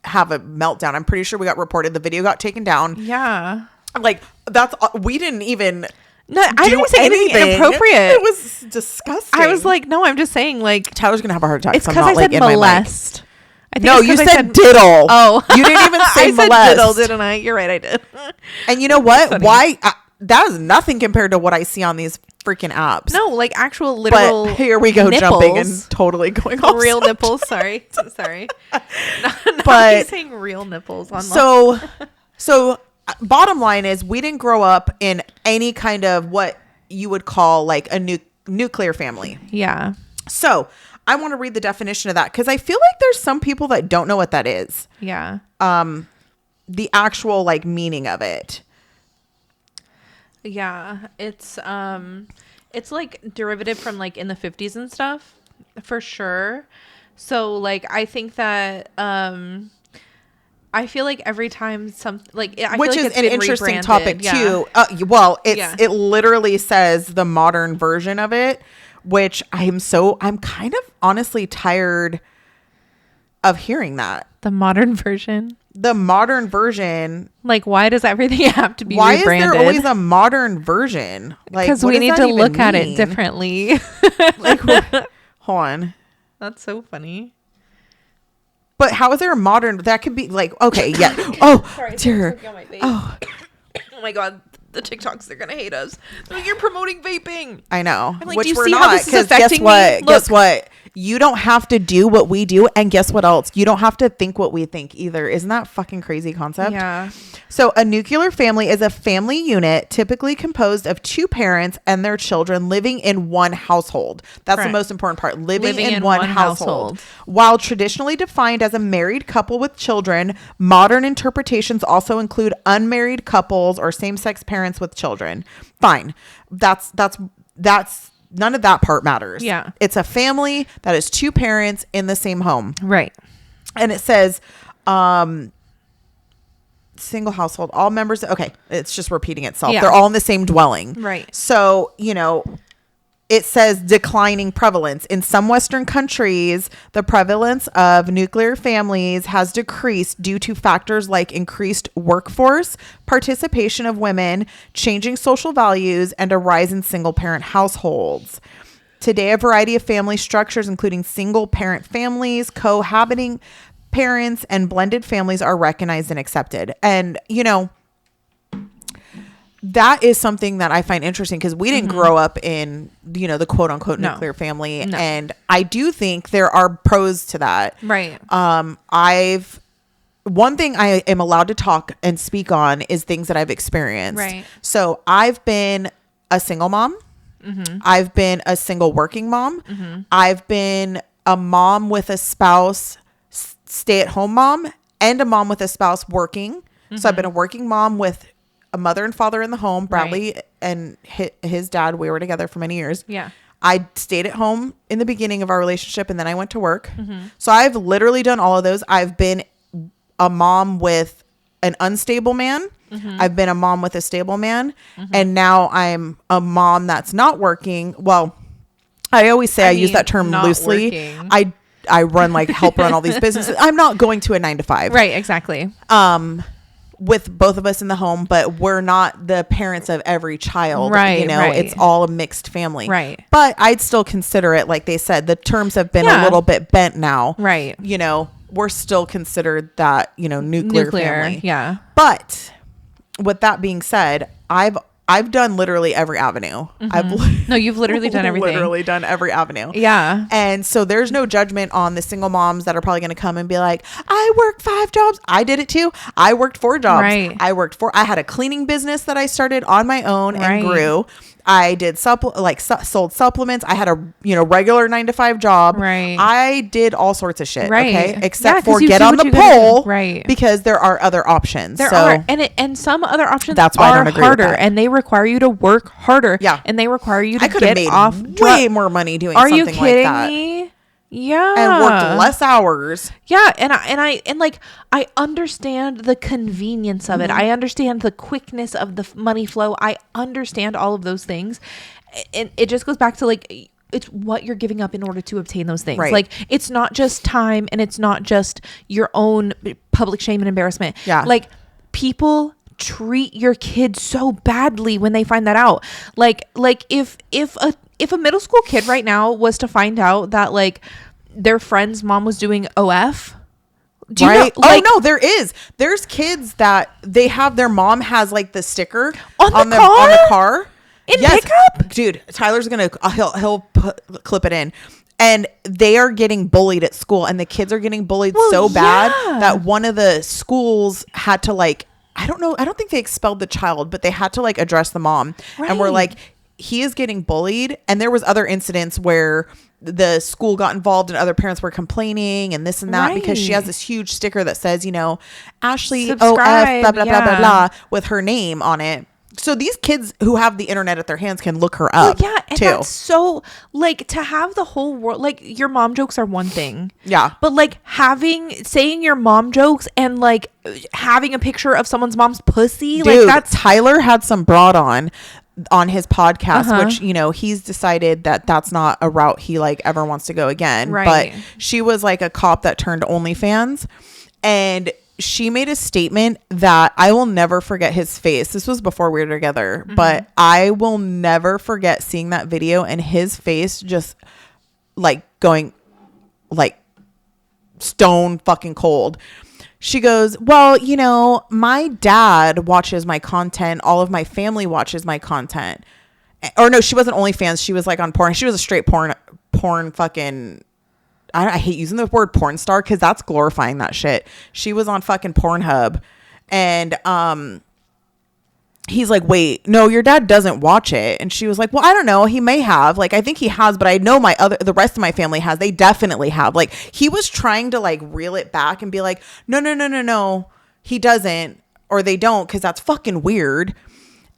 have a meltdown. I'm pretty sure we got reported, the video got taken down. Yeah. Like that's we didn't even No, I didn't say anything inappropriate. It was disgusting. I was like, no, I'm just saying, like, Tyler's gonna have a heart attack. it's 'cause because I'm I not, said like, in my mic. molest. I think No, it's you 'cause I said diddle. Oh, You didn't even say I said molest. diddle, didn't I? You're right, I did. And you know what? funny. Why? That is nothing compared to what I see on these freaking apps. No, like actual literal. But here we go, jumping and nipples. totally going off. Real subject. nipples. Sorry. Not But- me saying real nipples on So bottom line is, we didn't grow up in any kind of what you would call like a nuclear family. yeah. So I want to read the definition of that because I feel like there's some people that don't know what that is. Yeah. The actual like meaning of it. Yeah. It's like derivative from like in the 50s and stuff for sure. So like I think that I feel like every time Which feel like is it's an been interesting rebranded. topic Yeah. too. Well, Yeah. it literally says the modern version of it, which I'm kind of honestly tired of hearing that. The modern version. The modern version. Like, why does everything have to be Why rebranded? is there always a modern version? Like, Because what we does need that to even look at it mean? differently. Like, hold on. That's so funny. But how is there a modern? That could be like, okay, yeah. Oh, dear. Oh, Oh my God. The TikToks, they're going to hate us. Like, you're promoting vaping. I know. I'm like, Which do you we're see how not. this is Because guess affecting me? what? Guess Look. what? You don't have to do what we do. And guess what else? You don't have to think what we think either. Isn't that fucking crazy concept? Yeah. So a nuclear family is a family unit typically composed of two parents and their children living in one household. That's the Correct. most important part. Living in in one one household. household. While traditionally defined as a married couple with children, modern interpretations also include unmarried couples or same-sex parents with children. Fine. That's none of that part matters. Yeah. It's a family that is two parents in the same home. Right. And it says single household, all members. Okay. It's just repeating itself. Yeah. They're all in the same dwelling. Right. So, it says declining prevalence. In some Western countries, the prevalence of nuclear families has decreased due to factors like increased workforce, participation of women, changing social values, and a rise in single parent households. Today, a variety of family structures, including single parent families, cohabiting parents, and blended families, are recognized and accepted. And, that is something that I find interesting because we didn't grow up in, the quote unquote No. nuclear family. No. And I do think there are pros to that. Right. One thing I am allowed to talk and speak on is things that I've experienced. Right. So I've been a single mom. Mm-hmm. I've been a single working mom. Mm-hmm. I've been a mom with a spouse, stay-at-home mom, and a mom with a spouse working. Mm-hmm. So I've been a working mom with a mother and father in the home. Bradley and his dad, we were together for many years. Yeah. I stayed at home in the beginning of our relationship and then I went to work. Mm-hmm. So I've literally done all of those. I've been a mom with an unstable man. Mm-hmm. I've been a mom with a stable man. And now I'm a mom that's not working. Well, I always say I use mean, that term not loosely. working. I run help run all these businesses. I'm not going to a 9 to 5. Right. Exactly. With both of us in the home, but we're not the parents of every child. Right, right. It's all a mixed family. Right. But I'd still consider it, like they said, the terms have been a Yeah. little bit bent now. Right. We're still considered that, nuclear family. Yeah. But with that being said, I've done literally every avenue. No, you've literally done everything. Literally done every avenue. Yeah. And so there's no judgment on the single moms that are probably going to come and be like, I work 5 jobs. I did it too. I worked 4 jobs. Right. I had a cleaning business that I started on my own and Right. grew. I did sold supplements. I had a regular 9 to 5 job. Right. I did all sorts of shit. Right. Okay. Yeah, Except 'cause for you get do on what the you gotta do. pole. Right. Because there are other options. There so are, and some other options That's why I are don't agree with harder, that. and they require you to work harder. Yeah. and they require you to I could have get made off. way more money doing Are something you like kidding that. me? Yeah, And worked less hours. Yeah, and I understand the convenience of it. Mm-hmm. I understand the quickness of the money flow. I understand all of those things, and it just goes back to it's what you're giving up in order to obtain those things. Right. Like, it's not just time, and it's not just your own public shame and embarrassment. Yeah. Like, people treat your kids so badly when they find that out. Like if a middle school kid right now was to find out that their friend's mom was doing OF, do you Right. know, No, there's kids that they have their mom has the sticker On the on the car? car In pickup? Dude, Tyler's gonna he'll clip it in. And they are getting bullied at school, and the kids are getting bullied so bad yeah. that one of the schools had to I don't think they expelled the child, but they had to address the mom. And we're Right. he is getting bullied. And there was other incidents where the school got involved and other parents were complaining and this and that because she Right. has this huge sticker that says, Ashley OF, Subscribe, blah, blah, blah, blah, yeah. blah, with her name on it. So these kids who have the internet at their hands can look her Well, up yeah, and too. that's so to have the whole world, your mom jokes are one thing. Yeah. But saying your mom jokes and having a picture of someone's mom's pussy, Dude, that's Tyler had some broad on. on his podcast, which, you know, he's decided that that's not a route he like ever wants to go again. Right. But she was like a cop that turned OnlyFans, and she made a statement that I will never forget his face. This was before we were together, but I will never forget seeing that video and his face just like going like stone fucking cold. She goes, well, you know, my dad watches my content. All of my family watches my content. Or no, she wasn't OnlyFans. She was like on porn. She was a straight porn fucking, I hate using the word porn star because that's glorifying that shit. She was on fucking Pornhub. And he's like, wait, no, your dad doesn't watch it. And she was like, well, I don't know. He may have. Like, I think he has, but I know the rest of my family has. They definitely have. Like, he was trying to like reel it back and be like, no, he doesn't, or they don't, because that's fucking weird.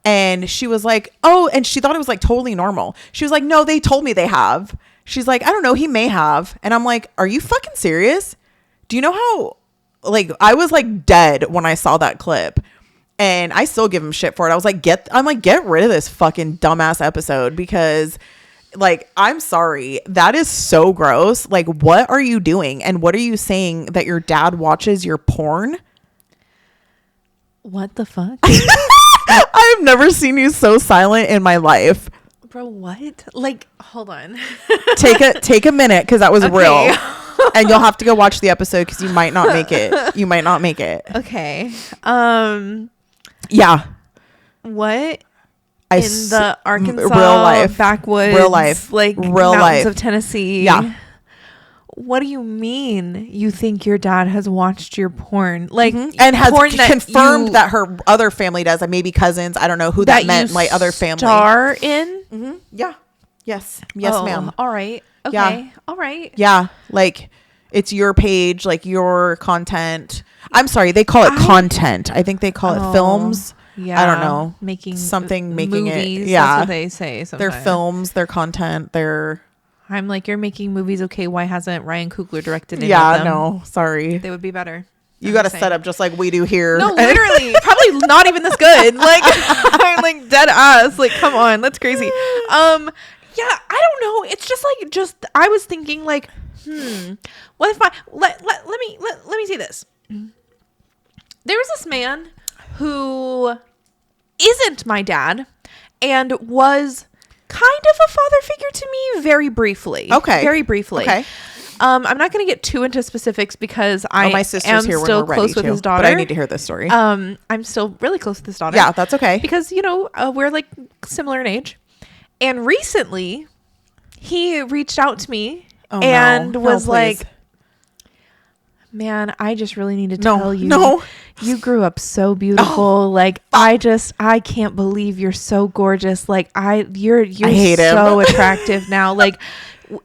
And she was like, oh, and she thought it was like totally normal. She was like, no, they told me they have. She's like, I don't know, he may have. And I'm like, are you fucking serious? Do you know how, like, I was like dead when I saw that clip. And I still give him shit for it. I was like, get rid of this fucking dumbass episode, because like, I'm sorry. That is so gross. Like, what are you doing? And what are you saying, that your dad watches your porn? What the fuck? I've never seen you so silent in my life. Bro, what? Like, hold on. Take a minute, because that was Okay. real. And you'll have to go watch the episode, because you might not make it. You might not make it. Okay. Yeah. What I in s- the Arkansas real life. backwoods, Real life. like Real mountains life. of Tennessee? Yeah. What do you mean you think your dad has watched your porn? Like, And has porn that confirmed you- that her other family does, like maybe cousins. I don't know who that meant. you Like other family. star in? Yeah. Yes, Oh, ma'am. All right. Okay. Yeah. All right. Yeah. Like, it's your page, like your content. I'm sorry, they call it content. I think they call it films. Yeah. I don't know. Making Making movies, it. Yeah. That's what they say Their sometimes. films, their content, their. I'm like, you're making movies. Okay. Why hasn't Ryan Coogler directed any of Yeah, them? no, sorry. They would be better. You I'm got to just set saying. up just like we do here. No, literally, probably not even this good. Like, I'm like dead ass. Like, come on, that's crazy. Yeah, I don't know. It's just like, I was thinking like, what if let me say this. There was this man who isn't my dad and was kind of a father figure to me very briefly. Okay. Very briefly. Okay. I'm not going to get too into specifics because I My sister's am here when still we're ready close with to, his daughter. but I need to hear this story. I'm still really close with his daughter. Yeah, that's okay. Because, you know, we're like similar in age. And recently he reached out to me Oh, and no. was No, like, please. man, I just really need to No, tell you. no. You grew up so beautiful. Like, I can't believe you're so gorgeous. Like, you're hate so him. attractive now. Like,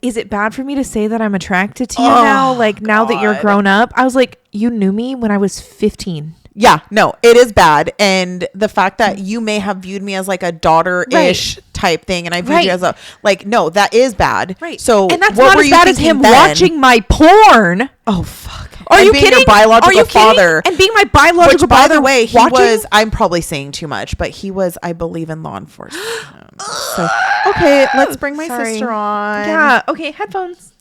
is it bad for me to say that I'm attracted to you Oh, now? Like, now that you're God. grown up? I was like, you knew me when I was 15. Yeah, no, it is bad. And the fact that you may have viewed me as like a daughter-ish type thing, and I viewed you Right. as a, like, no, that is bad. Right. So and that's what not were as you bad as thinking him then? watching my porn. Oh, fuck. Are And you being kidding? your biological Are you kidding? father. And being my biological Which, by father the way, he watching? was, I'm probably saying too much, but he was, I believe, in law enforcement. So, okay, let's bring my Sorry. sister on. Yeah. Okay. Headphones.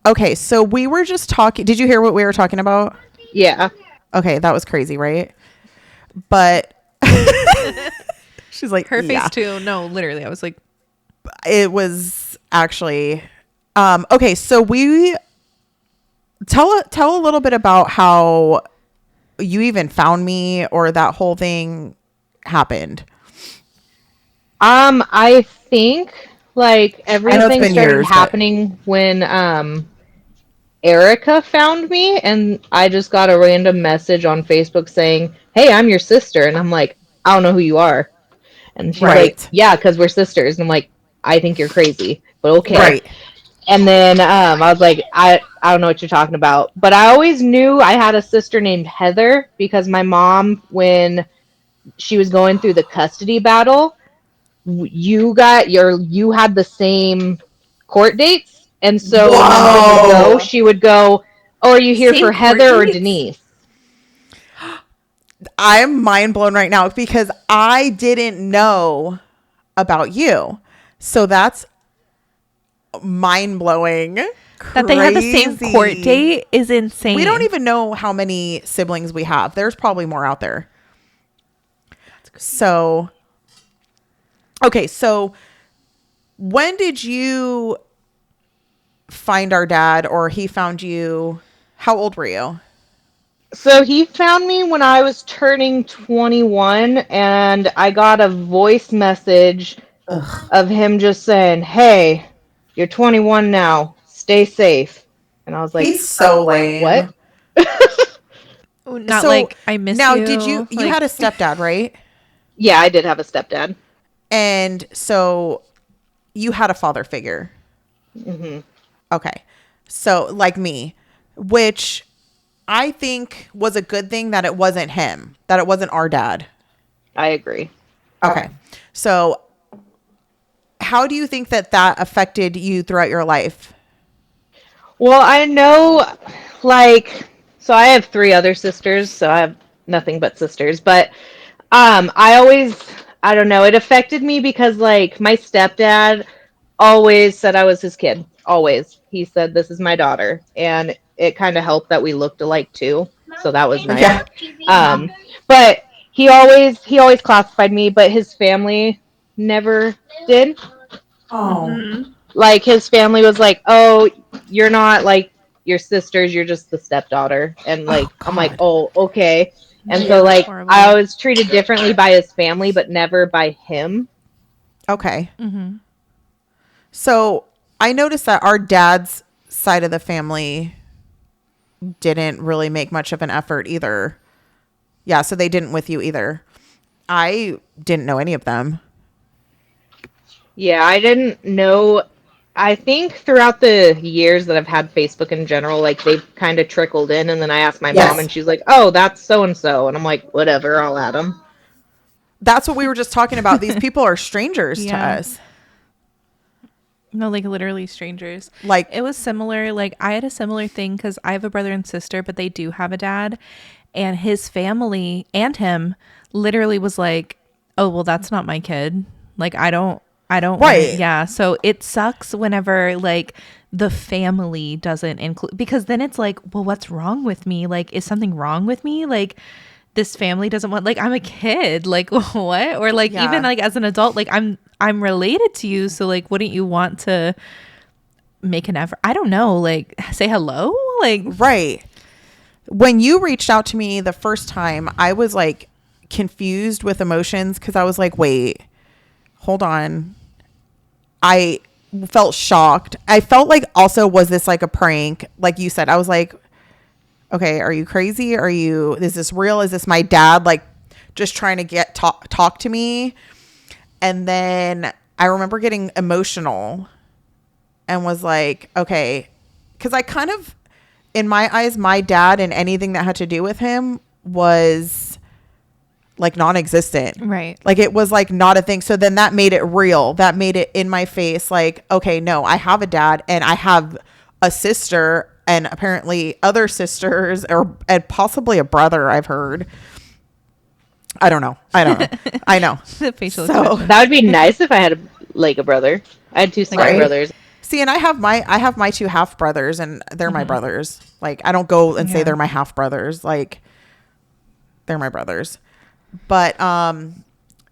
Okay, so we were just talking. Did you hear what we were talking about? Yeah. Okay, that was crazy, right? But she's like, Her face yeah. too. No, literally. I was like, It was actually okay, so we tell a little bit about how you even found me, or that whole thing happened. I think like everything been started years, but- happening when Erica found me, and I just got a random message on Facebook saying, "Hey, I'm your sister," and I'm like, "I don't know who you are," and she's Right. like, "Yeah, because we're sisters," and I'm like, "I think you're crazy, but okay." Right. And then I was like, I don't know what you're talking about. But I always knew I had a sister named Heather because my mom, when she was going through the custody battle, you had the same court dates. And so when mom would go, she would go, "Oh, are you here Same for court Heather or dates? Denise?" I'm mind blown right now because I didn't know about you. So that's mind blowing. That they had the same court date is insane. We don't even know how many siblings we have. There's probably more out there. So, okay. So when did you find our dad, or he found you? How old were you? So he found me when I was turning 21, and I got a voice message of him just saying, "Hey, you're 21 now. Stay safe." And I was like, He's so lame. "What?" Not So, like I miss now, you. did you Like, had a stepdad, right? Yeah, I did have a stepdad. And so you had a father figure. Hmm. Okay. So like me, which I think was a good thing that it wasn't him, that it wasn't our dad. I agree. Okay. So how do you think that that affected you throughout your life? Well, I know, like, so I have three other sisters, so I have nothing but sisters. But I always, I don't know, it affected me because, like, my stepdad always said I was his kid. Always. He said, "This is my daughter." And it kind of helped that we looked alike too. So that was nice. Yeah. Um, but he always classified me, but his family never did. Oh. Like his family was like, "Oh, you're not like your sisters, you're just the stepdaughter." And like Oh I'm like, God. "Oh, okay." And Yeah, so that's like horrible. I was treated differently by his family, but never by him. Okay. Mm-hmm. So I noticed that our dad's side of the family didn't really make much of an effort either. Yeah, so they didn't with you either. I didn't know any of them. Yeah, I didn't know. I think throughout the years that I've had Facebook in general, like they've kind of trickled in, and then I asked my mom, Yes. and she's like, "Oh, that's so and so," and I'm like, "Whatever, I'll add them." That's what we were just talking about. These people are strangers to Yeah. us. No, like literally strangers. Like, It was similar. Like I had a similar thing because I have a brother and sister, but they do have a dad, and his family and him literally was like, "Oh, well, that's not my kid. Like I don't want it." Right. Yeah. So it sucks whenever like the family doesn't include, because then it's like, well, what's wrong with me? Like, is something wrong with me? Like, this family doesn't want, like, I'm a kid, like what? Or like Yeah. even like as an adult, like I'm related to you, so like wouldn't you want to make an effort? I don't know, like say hello, like right. When you reached out to me the first time, I was like confused with emotions because I was like, wait, hold on. I felt shocked. I felt like also, was this like a prank? Like you said, I was like, okay, are you crazy? Is this real? Is this my dad like just trying to talk to me? And then I remember getting emotional and was like, okay, because I kind of, in my eyes, my dad and anything that had to do with him was like non-existent. right. Like it was like not a thing. So then that made it real. That made it in my face. Like, okay, no, I have a dad and I have a sister and apparently other sisters and possibly a brother, I've heard. I don't know. I know. The facial So- expression. That would be nice if I had a brother. I had two step Right. brothers. See, and I have my two half brothers and they're my brothers. Like I don't go and say Yeah. they're my half brothers. Like they're my brothers. But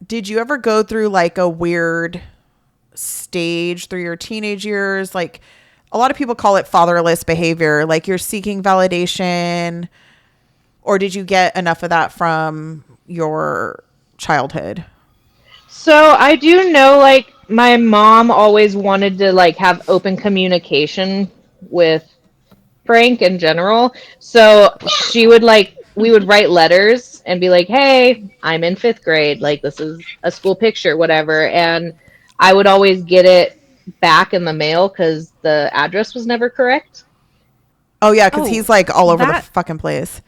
did you ever go through like a weird stage through your teenage years? Like a lot of people call it fatherless behavior, like you're seeking validation, or did you get enough of that from your childhood? So I do know, like, my mom always wanted to like have open communication with Frank in general. So she would like we would write letters and be like, "Hey, I'm in 5th grade. Like this is a school picture, whatever." And I would always get it back in the mail because the address was never correct. Oh yeah, because Oh, he's like all over the that- fucking place.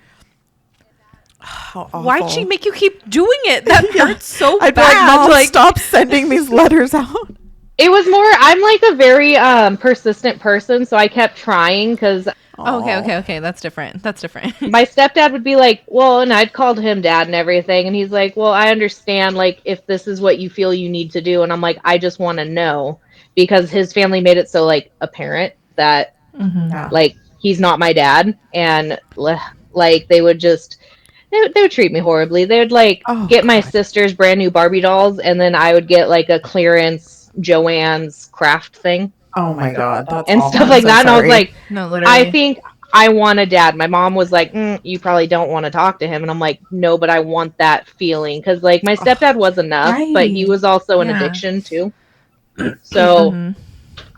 How awful. Why'd she make you keep doing it? That hurts so I'd be bad. like, Mom, Like, stop sending these letters out. It was more. I'm like a very persistent person, so I kept trying because Okay. That's different. My stepdad would be like, well, and I'd called him dad and everything, and he's like, well, I understand, like, if this is what you feel you need to do, and I'm like, I just want to know, because his family made it so, like, apparent that, Yeah. like, he's not my dad, and, like, they would treat me horribly. They would, like, Oh, get my God. sister's brand new Barbie dolls, and then I would get, like, a clearance Joann's craft thing Oh my God. That's and awful. stuff I'm like so that, and I was sorry. like, No, I literally. think I want a dad. My mom was like, you probably don't want to talk to him. And I'm like, no, but I want that feeling. Because, like, my stepdad was enough, but he Right. was also an Yeah. addiction, too. So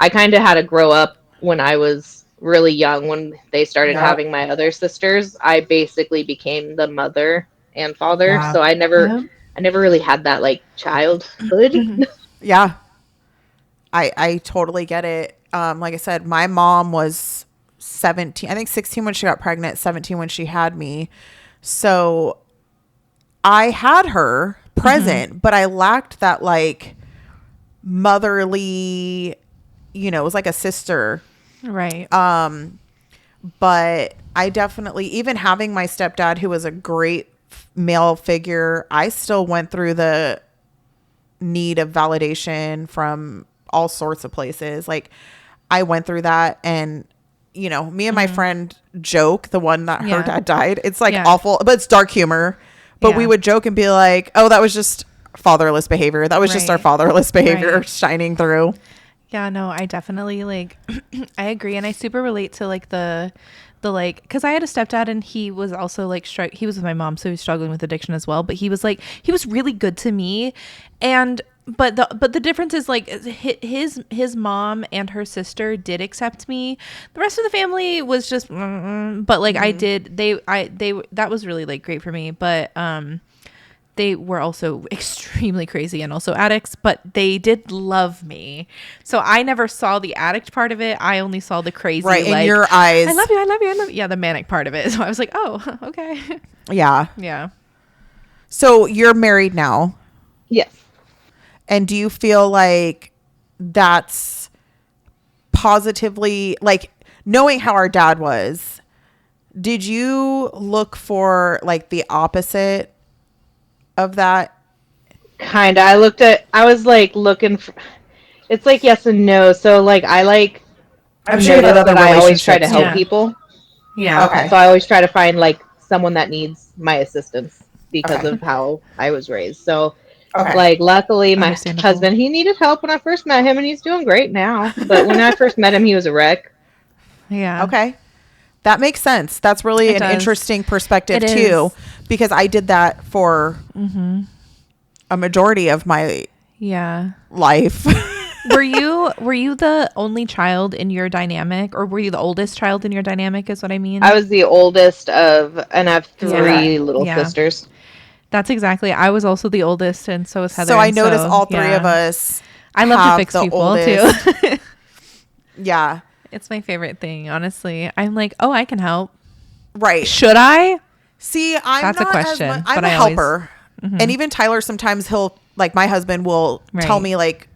I kind of had to grow up when I was really young. When they started Yeah. having my other sisters, I basically became the mother and father. Yeah. So Yep. I never really had that, like, childhood. Yeah. I totally get it. Like I said, my mom was 17, I think 16 when she got pregnant, 17 when she had me. So I had her present, but I lacked that like motherly, it was like a sister. Right. But I definitely, even having my stepdad, who was a great male figure, I still went through the need of validation from all sorts of places. Like I went through that, and me and my friend joke, the one that her Yeah. dad died. It's like Yeah. awful, but it's dark humor. But we Yeah. would joke and be like, "Oh, that was just fatherless behavior. That was just our Right. fatherless behavior Right. shining through." Yeah, no, I definitely like I agree, and I super relate to like the like, because I had a stepdad and he was also like he was with my mom, so he was struggling with addiction as well, but he was really good to me. And but the difference is like his mom and her sister did accept me. The rest of the family was just but like I did they that was really like great for me. But they were also extremely crazy and also addicts, but they did love me. So I never saw the addict part of it. I only saw the crazy, Right, in like, your eyes. I love you, I love you, I love you. Yeah, the manic part of it. So I was like, oh, okay. Yeah. Yeah. So you're married now, Yes. and do you feel like that's positively, like, knowing how our dad was, did you look for like the opposite of that? Kind of. I was like looking for, it's like yes and no. So, like, I'm I've sure you had noticed other that I always try to relationships help Yeah. too. people. Yeah. Okay. So I always try to find like someone that needs my assistance because Okay. of how I was raised. So, Okay. like, luckily, my Understandable. husband, he needed help when I first met him, and he's doing great now. But when I first met him, he was a wreck. Yeah. Okay. That makes sense. That's really It an does. interesting perspective It too, is. because I did that for a majority of my Yeah. life. Were you the only child in your dynamic, or were you the oldest child in your dynamic, is what I mean? I was the oldest of, and I have Yeah. three little Yeah. sisters. That's exactly. I was also the oldest, and so was Heather. So I and notice all three yeah. of us I love to have fix the people oldest. too. Yeah. It's my favorite thing, honestly. I'm like, oh, I can help. Right. Should I? See, I'm That's a not question, as much, I'm but a I always- helper. And even Tyler, sometimes he'll, like, my husband will tell Right. me like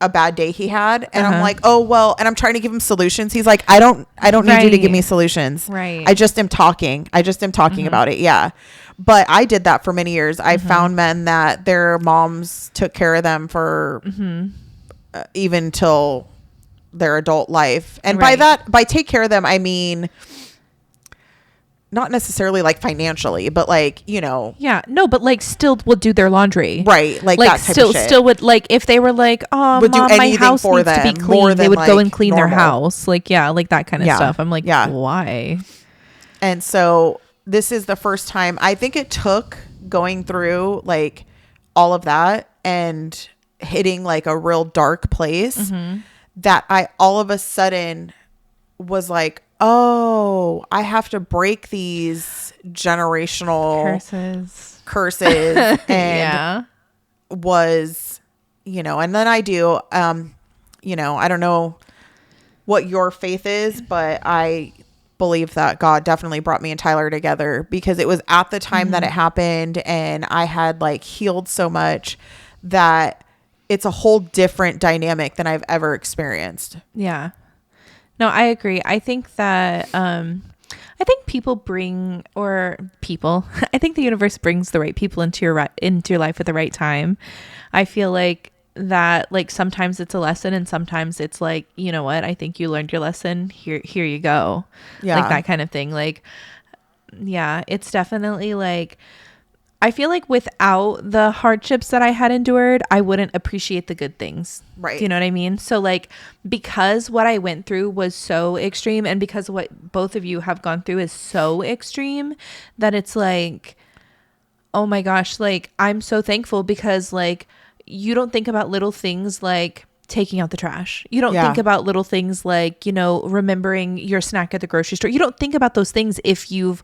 a bad day he had, and I'm Uh-huh. like, "Oh, well," and I'm trying to give him solutions. He's like, I don't need you to give me Right. solutions. Right. I just am talking about it." Yeah. But I did that for many years. I found men that their moms took care of them for even till their adult life. And Right. by take care of them, I mean not necessarily like financially, but like, Yeah. No, but like still would do their laundry. right, like that type of shit. still would, like, if they were like, oh, Would do mom, my anything house for needs to be them, more clean, they than, would go like, and clean their normal. house. Like, yeah, like that kind of Yeah. stuff. I'm like, Yeah. why? And so this is the first time, I think it took going through like all of that and hitting like a real dark place that I all of a sudden was like, oh, I have to break these generational curses and Yeah. was, and then I do, I don't know what your faith is, but I believe that God definitely brought me and Tyler together because it was at the time that it happened, and I had like healed so much that it's a whole different dynamic than I've ever experienced. Yeah. No, I agree. I think that I think I think the universe brings the right people into your life at the right time. I feel like that like sometimes it's a lesson and sometimes it's like, you know what? I think you learned your lesson. Here you go. Yeah. Like that kind of thing. Like yeah, it's definitely like I feel like without the hardships that I had endured, I wouldn't appreciate the good things. Right. Do you know what I mean? So like because what I went through was so extreme and because what both of you have gone through is so extreme that it's like, oh my gosh, like I'm so thankful because like you don't think about little things like taking out the trash. You don't Yeah. think about little things like, you know, remembering your snack at the grocery store. You don't think about those things if you've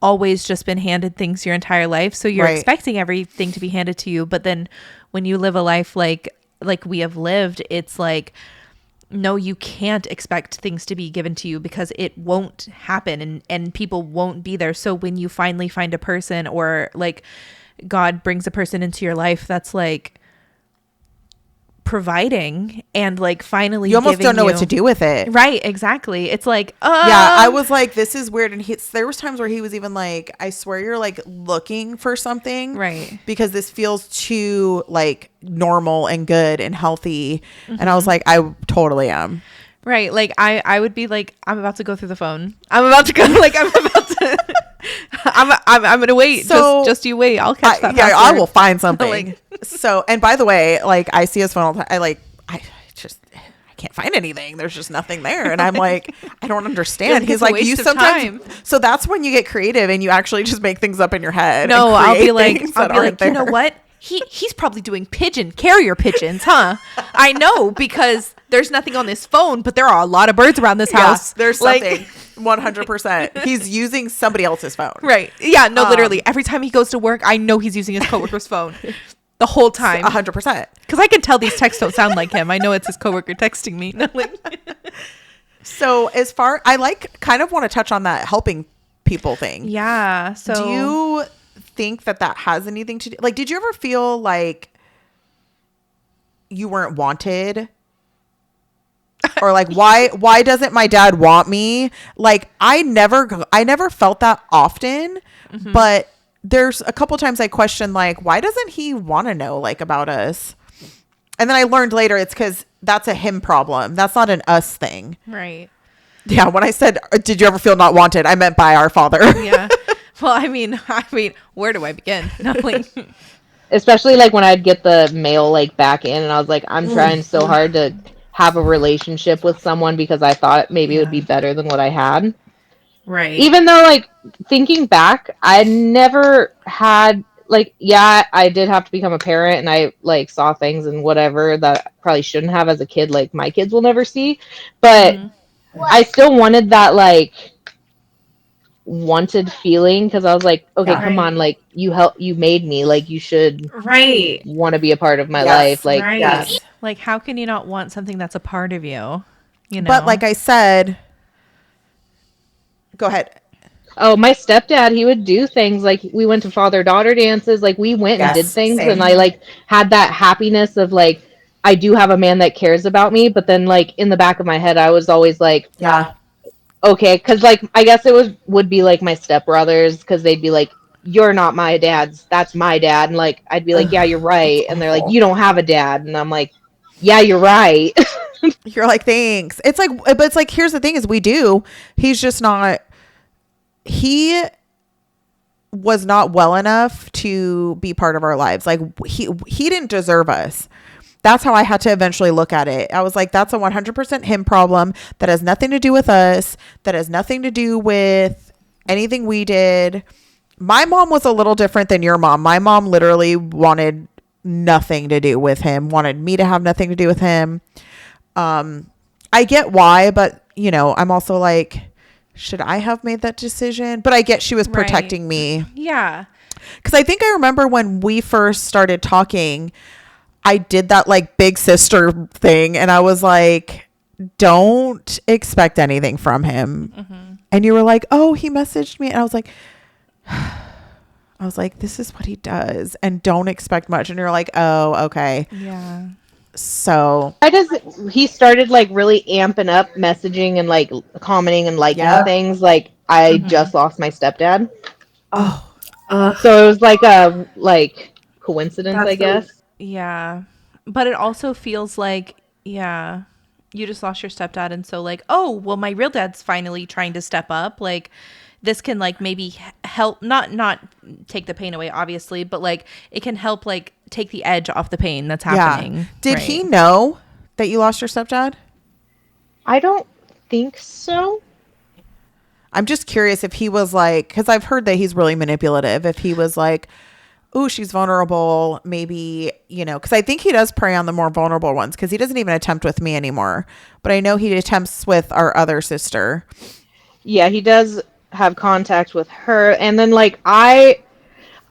always just been handed things your entire life. So you're Right. expecting everything to be handed to you. But then when you live a life like we have lived, it's like, no, you can't expect things to be given to you because it won't happen and people won't be there. So when you finally find a person or like God brings a person into your life that's like providing and like finally You almost giving don't know you, what to do with it. Right, exactly. It's like, Yeah, I was like, this is weird. And there was times where he was even like, I swear you're like looking for something. Right. Because this feels too like normal and good and healthy. And I Mm-hmm. was like, I totally am. Right. Like I would be like, I'm about to go through the phone. I'm about to go like I'm about to I'm gonna wait. So, just you wait. I'll catch that. Yeah, I password. will find something. Like- So, and by the way, like I see his phone all the time. I can't find anything. There's just nothing there. And I'm like, I don't understand. It's He's a like, waste you of sometimes. time. So that's when you get creative and you actually just make things up in your head. No, and I'll be create like, things that aren't you know there. what? He's probably doing carrier pigeons, huh? I know because there's nothing on this phone, but there are a lot of birds around this Yeah, house. there's Like- something. 100%. He's using somebody else's phone. Right. Yeah, no, literally. Every time he goes to work, I know he's using his coworker's phone. The whole time. 100%. Because I can tell these texts don't sound like him. I know it's his coworker texting me. So as far, I like kind of want to touch on that helping people thing. Yeah. So Do you think that has anything to do? Like, did you ever feel like you weren't wanted? Or like, why doesn't my dad want me? Like, I never felt that often, but there's a couple times I questioned, like, why doesn't he want to know, like, about us? And then I learned later it's because that's a him problem. That's not an us thing. Right. Yeah, when I said, did you ever feel not wanted? I meant by our father. Yeah. Well, I mean, where do I begin? No, like, Especially like when I'd get the mail like back in and I was like, I'm trying so hard to have a relationship with someone because I thought maybe it would be better than what I had. right. Even though like thinking back, I never had like, yeah, I did have to become a parent and I like saw things and whatever that I probably shouldn't have as a kid, like my kids will never see, but I still wanted that like wanted feeling because I was like, okay, Yeah. come on, like you made me, like you should Right. want to be a part of my Yes, life, like Right. Yes. Like, how can you not want something that's a part of you? You know? But like I said, go ahead. Oh, my stepdad, he would do things like we went to father-daughter dances, like we went and Yes, did things same. and I like had that happiness of like I do have a man that cares about me, but then like in the back of my head I was always like, Yeah. okay, cuz like I guess it would be like my stepbrothers cuz they'd be like you're not my dad's, that's my dad, and like I'd be like, yeah, you're right, and they're like awful. you don't have a dad, and I'm like, yeah, you're right. You're like, thanks. It's like, but it's like, here's the thing is we do. He's just not, he was not well enough to be part of our lives. Like he didn't deserve us. That's how I had to eventually look at it. I was like, that's a 100% him problem. That has nothing to do with us. That has nothing to do with anything we did. My mom was a little different than your mom. My mom literally wanted nothing to do with him, wanted me to have nothing to do with him. I get why, but you know, I'm also like, should I have made that decision? But I get she was Right. protecting me. yeah. Because I think I remember when we first started talking, I did that like big sister thing. And I was like, don't expect anything from him. And you were like, oh, he messaged me. And I was like, this is what he does. And don't expect much. And you're like, oh, okay. Yeah. So, I just he started like really amping up messaging and like commenting and liking yep. things. Like I just lost my stepdad, Oh, so it was like a coincidence, I guess. Yeah. But it also feels like, yeah, you just lost your stepdad. And so, like, oh, well, my real dad's finally trying to step up. Like, this can, like, maybe help, not take the pain away, obviously, but, like, it can help, like, take the edge off the pain that's yeah. happening. Did Right. he know that you lost your stepdad? I don't think so. I'm just curious if he was like, because I've heard that he's really manipulative. If he was like, "Ooh, she's vulnerable," maybe, because I think he does prey on the more vulnerable ones, because he doesn't even attempt with me anymore. But I know he attempts with our other sister. Yeah, he does have contact with her, and then like I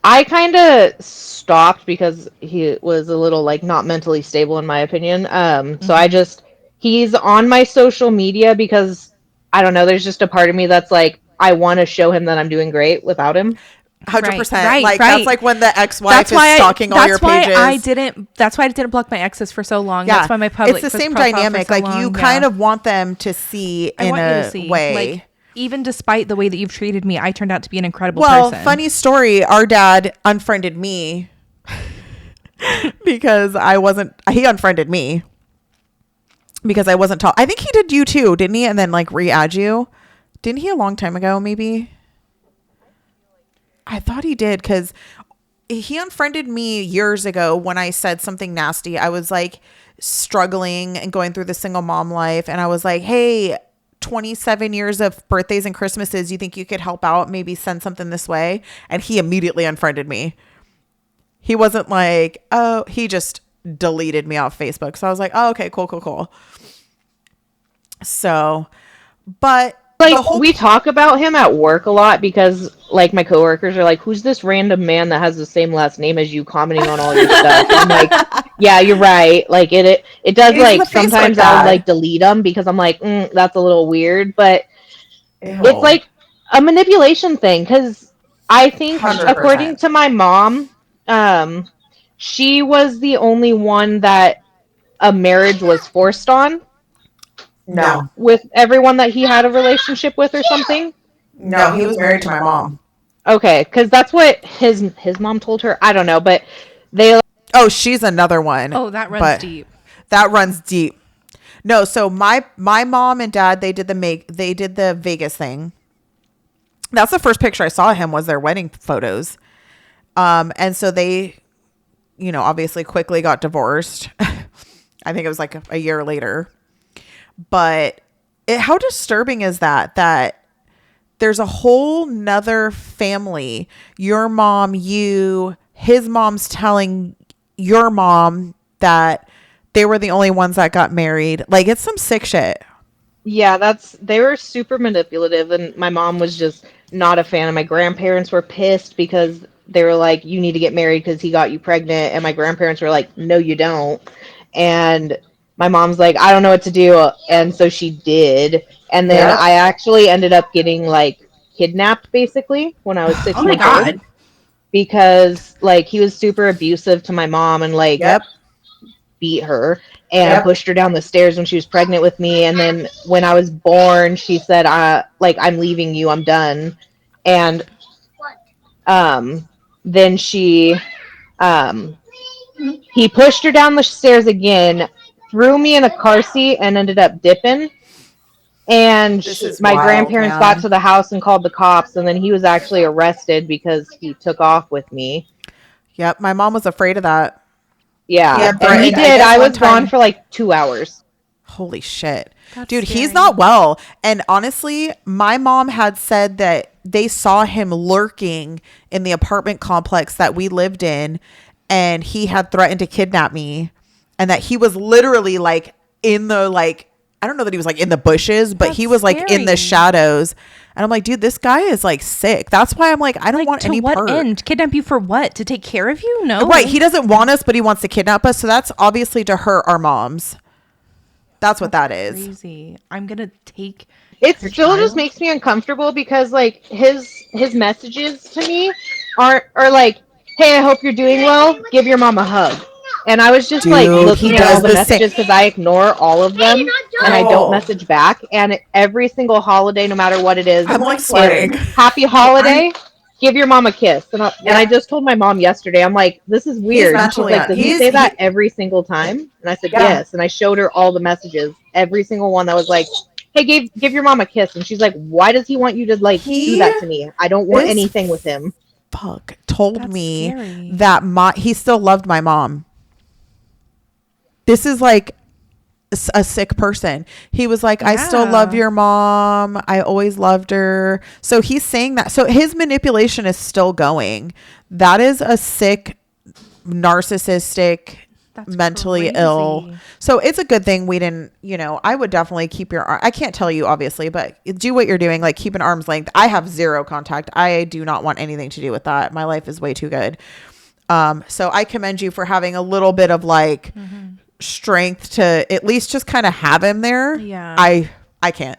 kind of stopped because he was a little like not mentally stable in my opinion. So I just he's on my social media because I don't know, there's just a part of me that's like I want to show him that I'm doing great without him. 100%. Right, Like, right. that's like when the ex-wife is stalking all your pages. That's why I didn't block my exes for so long. Yeah. That's why my public It's the same profile for dynamic. so Like, long. you kind of want them to see I in want you to a see, way. like, even despite the way that you've treated me, I turned out to be an incredible Well, person. funny story. Our dad unfriended me because he unfriended me because I wasn't tall. I think he did you too, didn't he? And then like re-add you. Didn't he a long time ago, maybe? I thought he did, because he unfriended me years ago when I said something nasty. I was like struggling and going through the single mom life. And I was like, hey, 27 years of birthdays and Christmases, you think you could help out? Maybe send something this way. And he immediately unfriended me. He wasn't like, oh, he just deleted me off Facebook. So I was like, oh, okay, cool. So, but Like we talk about him at work a lot because like my coworkers are like, "Who's this random man that has the same last name as you commenting on all your stuff?" I'm like, "Yeah, you're right." Like it does He's like the Facebook sometimes guy. I'll like delete them because I'm like, that's a little weird, but Ew. it's like a manipulation thing because I think 100%. according to my mom, she was the only one that a marriage was forced on No. with everyone that he had a relationship with or something. No, he was married to my mom. Okay, because that's what his mom told her. I don't know, but they Oh, she's another one. Oh, that runs but deep. That runs deep. No, so my mom and dad, they did the Vegas thing. That's the first picture I saw of him, was their wedding photos. And so they, obviously quickly got divorced. I think it was like a year later. But how disturbing is that there's a whole nother family, your mom, his mom's telling your mom that they were the only ones that got married. Like, it's some sick shit. Yeah, they were super manipulative, and my mom was just not a fan. And my grandparents were pissed because they were like, "You need to get married because he got you pregnant," and my grandparents were like, "No, you don't." And my mom's like, "I don't know what to do," and so she did. And then Yep. I actually ended up getting like kidnapped basically when I was six Oh my months God. old because like he was super abusive to my mom and like Yep. beat her and pushed her down the stairs when she was pregnant with me. And then when I was born, she said, I'm leaving you, I'm done." And then he pushed her down the stairs again, threw me in a car seat, and ended up dipping. And This is my wild, grandparents man. got to the house and called the cops, and then he was actually arrested because he took off with me. Yep. My mom was afraid of that. Yeah, Yeah, and threatened- he I did. guess I one was gone time- for like 2 hours. Holy shit. That's Dude, he's scary. not well. And honestly, my mom had said that they saw him lurking in the apartment complex that we lived in, and he had threatened to kidnap me, and that he was literally like in the I don't know that he was like in the bushes, but he That's was like in the scary. shadows. And I'm like, dude, this guy is like sick. That's why I'm like, I don't Like, want to any what part. end? Kidnap you for what? To take care of you? No. Right. He doesn't want us, but he wants to kidnap us. So that's obviously to hurt our moms. That's what that is. Crazy. I'm gonna take. It your still just child? makes me uncomfortable because like his messages to me are like, "Hey, I hope you're doing well. Give your mom a hug." And I was just like Dude, he looking at all does the the same. messages because I ignore all of them and I don't message back. And every single holiday, no matter what it is, I'm like it's sweating. happy holiday. Give your mom a kiss. And I just told my mom yesterday, I'm like, this is He's weird. She's mentally like, does he say that every single time? And I said, yes. And I showed her all the messages, every single one that was like, hey, give your mom a kiss. And she's like, why does he want you to like do He that to me? I don't want is anything with him. fuck told That's me scary. that he still loved my mom. This is like a sick person. He was like, I still love Yeah. your mom. I always loved her. So he's saying that. So his manipulation is still going. That is a sick, narcissistic, That's mentally crazy. ill. So it's a good thing we didn't, I would definitely keep I can't tell you obviously, but do what you're doing. Like keep an arm's length. I have zero contact. I do not want anything to do with that. My life is way too good. So I commend you for having a little bit of like strength to at least just kind of have him there. Yeah. I can't.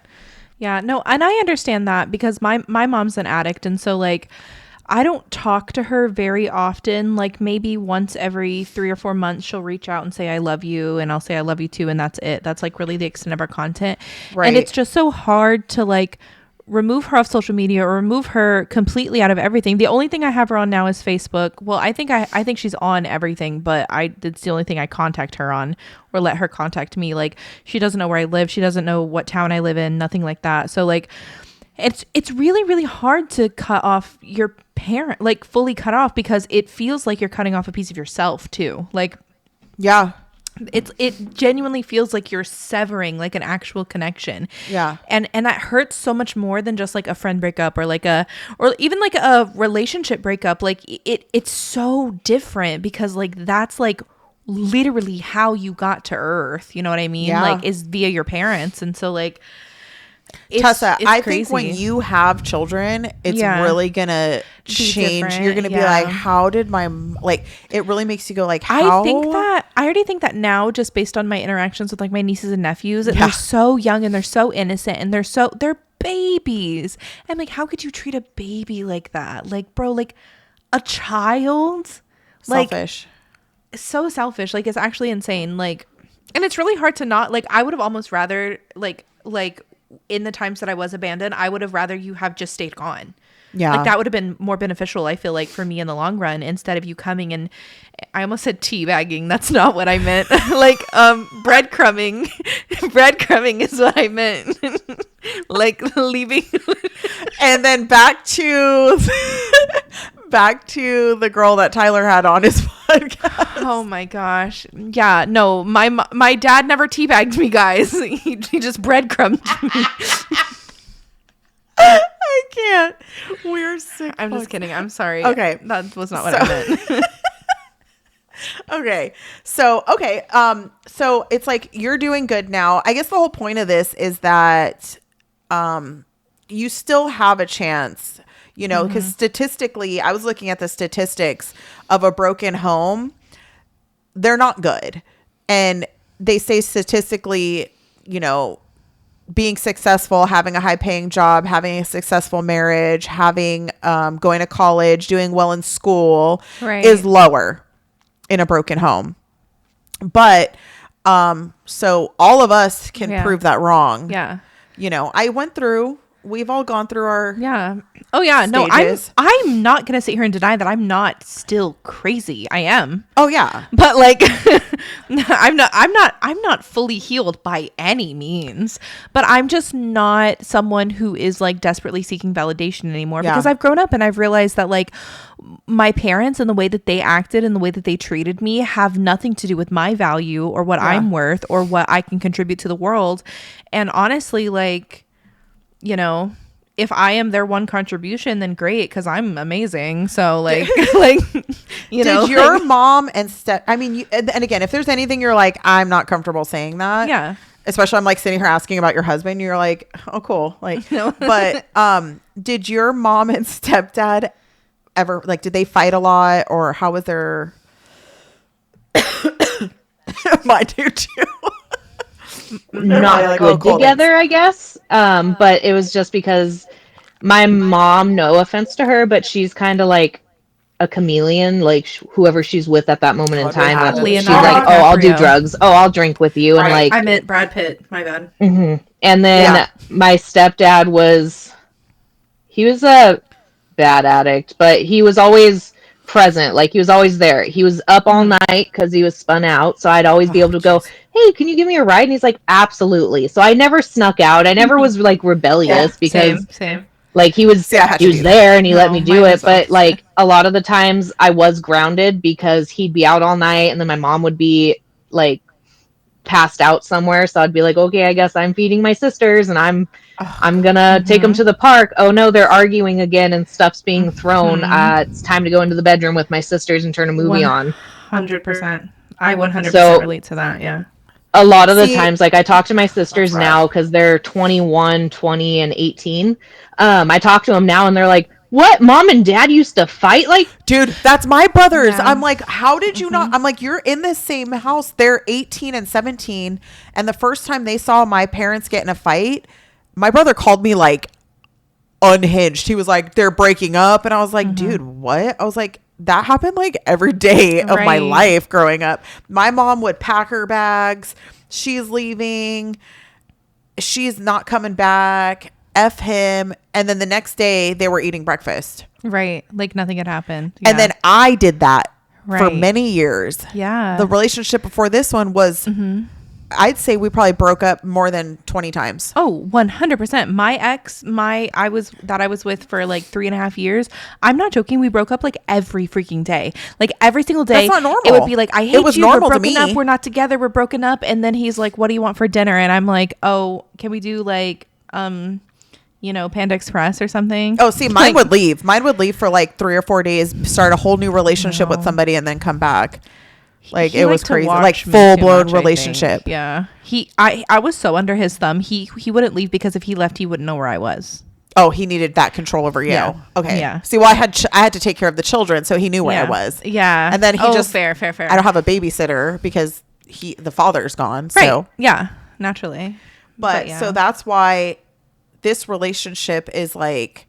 Yeah, no, and I understand that because my mom's an addict, and so like I don't talk to her very often. Like maybe once every 3 or 4 months she'll reach out and say I love you, and I'll say I love you too, and that's it. That's like really the extent of our content. Right. And it's just so hard to like remove her off social media or remove her completely out of everything. The only thing I have her on now is Facebook. Well, I think she's on everything, but it's the only thing I contact her on or let her contact me. Like she doesn't know where I live. She doesn't know what town I live in, nothing like that. So like it's really, really hard to cut off your parent, like fully cut off, because it feels like you're cutting off a piece of yourself too. Like Yeah. it genuinely feels like you're severing like an actual connection. Yeah. And that hurts so much more than just like a friend breakup or even like a relationship breakup. Like it's so different because like that's like literally how you got to Earth. You know what I mean? Yeah. Like is via your parents. And so like Tessa, it's I crazy. think when you have children, it's Yeah. really gonna change. different, You're gonna be yeah. like, how did it really makes you go like, how? I already think that now, just based on my interactions with like my nieces and nephews, and they're so young and they're so innocent and they're babies. I'm like, how could you treat a baby like that? Like, bro, like a child, like Selfish. so selfish. Like it's actually insane. Like, and it's really hard to not like. I would have almost rather like in the times that I was abandoned, I would have rather you have just stayed gone. Yeah. Like that would have been more beneficial, I feel like, for me in the long run, instead of you coming and I almost said teabagging. That's not what I meant. Like breadcrumbing. Breadcrumbing is what I meant. Like leaving. And then back to the girl that Tyler had on his podcast. Oh my gosh. Yeah, no, my dad never teabagged me, guys. He just breadcrumbed me. I can't. We're sick. I'm just kidding. I'm sorry. Okay. That was not what I meant. Okay. So it's like you're doing good now. I guess the whole point of this is that you still have a chance, because statistically, I was looking at the statistics of a broken home. They're not good. And they say statistically, being successful, having a high paying job, having a successful marriage, having going to college, doing well in school Right. is lower in a broken home. But so all of us can Yeah. prove that wrong. Yeah. We've all gone through our Yeah. Oh yeah. No, stages. I'm not gonna sit here and deny that I'm not still crazy. I am. Oh yeah. But like I'm not fully healed by any means. But I'm just not someone who is like desperately seeking validation anymore, Yeah. because I've grown up and I've realized that like my parents and the way that they acted and the way that they treated me have nothing to do with my value or what I'm worth or what I can contribute to the world. And honestly, like, if I am their one contribution, then great, because I'm amazing. So like, Did your mom and and again, if there's anything you're like, I'm not comfortable saying that. Yeah. Especially I'm like sitting here asking about your husband. You're like, oh, cool. Like, No. but did your mom and stepdad ever, like, did they fight a lot, or how was their? Mine do too. Not Like, good oh, cool, together, I guess. But it was just because my mom, no offense to her, but she's kind of like a chameleon. Like whoever she's with at that moment in Oh, time, yeah. she's Leonardo like, "Oh, I'll do DiCaprio. drugs. Oh, I'll drink with you," and Right. like, I meant Brad Pitt. My bad. mhm. And then Yeah. my stepdad was he was a bad addict, but he was always present. Like he was always there. He was up all night because he was spun out. So I'd always be Oh, able to go, jeez. "Hey, can you give me a ride?" And he's like, "Absolutely." So I never snuck out. I never was like rebellious because Same. like See, I had he to was do that. there and he let No, me do mine it. was But opposite. like a lot of the times I was grounded because he'd be out all night and then my mom would be like passed out somewhere. So I'd be like, okay, I guess I'm feeding my sisters and I'm gonna take them to the park. Oh no, they're arguing again and stuff's being thrown. It's time to go into the bedroom with my sisters and turn a movie on. 100%. I 100% So relate to that. Yeah. a lot of the See, times, like I talk to my sisters rough. now because they're 21, 20, and 18. I talk to them now and they're like, what? Mom and dad used to fight? Like, dude, that's my brothers. Yeah. I'm like, how did you not? I'm like, you're in the same house. They're 18 and 17. And the first time they saw my parents get in a fight, my brother called me like unhinged. He was like, they're breaking up. And I was like, dude, what? I was like, that happened like every day of my Right. life growing up. My mom would pack her bags. She's leaving. She's not coming back. F him. And then the next day they were eating breakfast. Right. Like nothing had happened. And Yeah. then I did that for Right. many years. Yeah. The relationship before this one was, I'd say we probably broke up more than 20 times. Oh, 100%. My ex, I was with for like 3.5 years. I'm not joking. We broke up like every freaking day. Like every single day. That's not normal. It would be like, I hate It was you. normal We're to broken me. up. We're not together. We're broken up. And then he's like, what do you want for dinner? And I'm like, oh, can we do like, Panda Express or something? Oh, see, mine Like, would leave. Mine would leave for like 3 or 4 days, start a whole new relationship with somebody, and then come back. Like he it was liked to crazy, watch like me full too blown much, I think. relationship. Yeah. I was so under his thumb. He wouldn't leave because if he left, he wouldn't know where I was. Oh, he needed that control over you. Yeah. Okay. Yeah. See, well, I had to take care of the children, so he knew where I Yeah. was. Yeah. And then he just fair. I don't have a babysitter because the father's gone. Right. So, Yeah. Naturally. but yeah. so that's why this relationship is like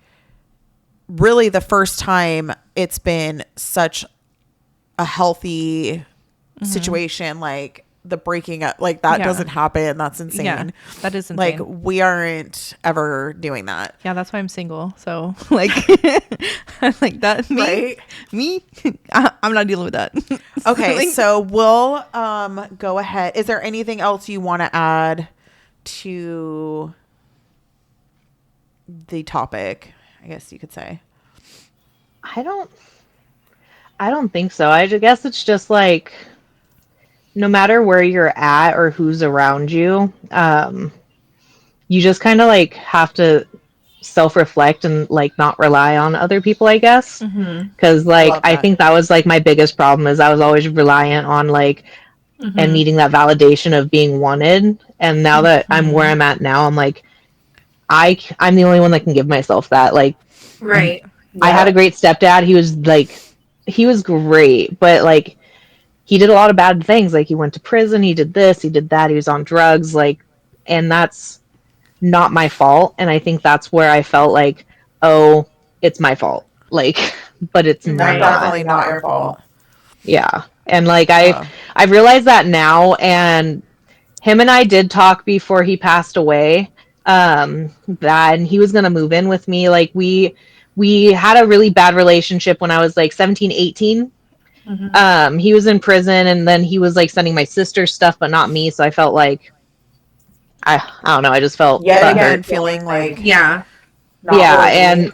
really the first time it's been such a healthy situation. Like the breaking up, like that Yeah. doesn't happen. That's insane. Yeah, that is insane. Like we aren't ever doing that. Yeah, that's why I'm single. So like, like that. Right. Me. I'm not dealing with that. Okay, Like, so we'll go ahead. Is there anything else you want to add to the topic? I guess you could say. I don't think so. I guess it's just like no matter where you're at or who's around you, you just kind of like have to self-reflect and like not rely on other people, I guess. Because like love I that. think that was like my biggest problem is I was always reliant on like and needing that validation of being wanted. And now that I'm where I'm at now, I'm like I'm the only one that can give myself that. Like right. I had a great stepdad. He was great, but like he did a lot of bad things. Like he went to prison, he did this, he did that, he was on drugs, like, and that's not my fault. And I think that's where I felt like, oh, it's my fault. Like, but it's not. Definitely not your fault. Yeah. And like I've realized that now, and him and I did talk before he passed away. That and he was gonna move in with me. Like we had a really bad relationship when I was like 17, 18. He was in prison and then he was like sending my sister stuff but not me, so I felt like I don't know, I just felt Again, feeling like Yeah. yeah, and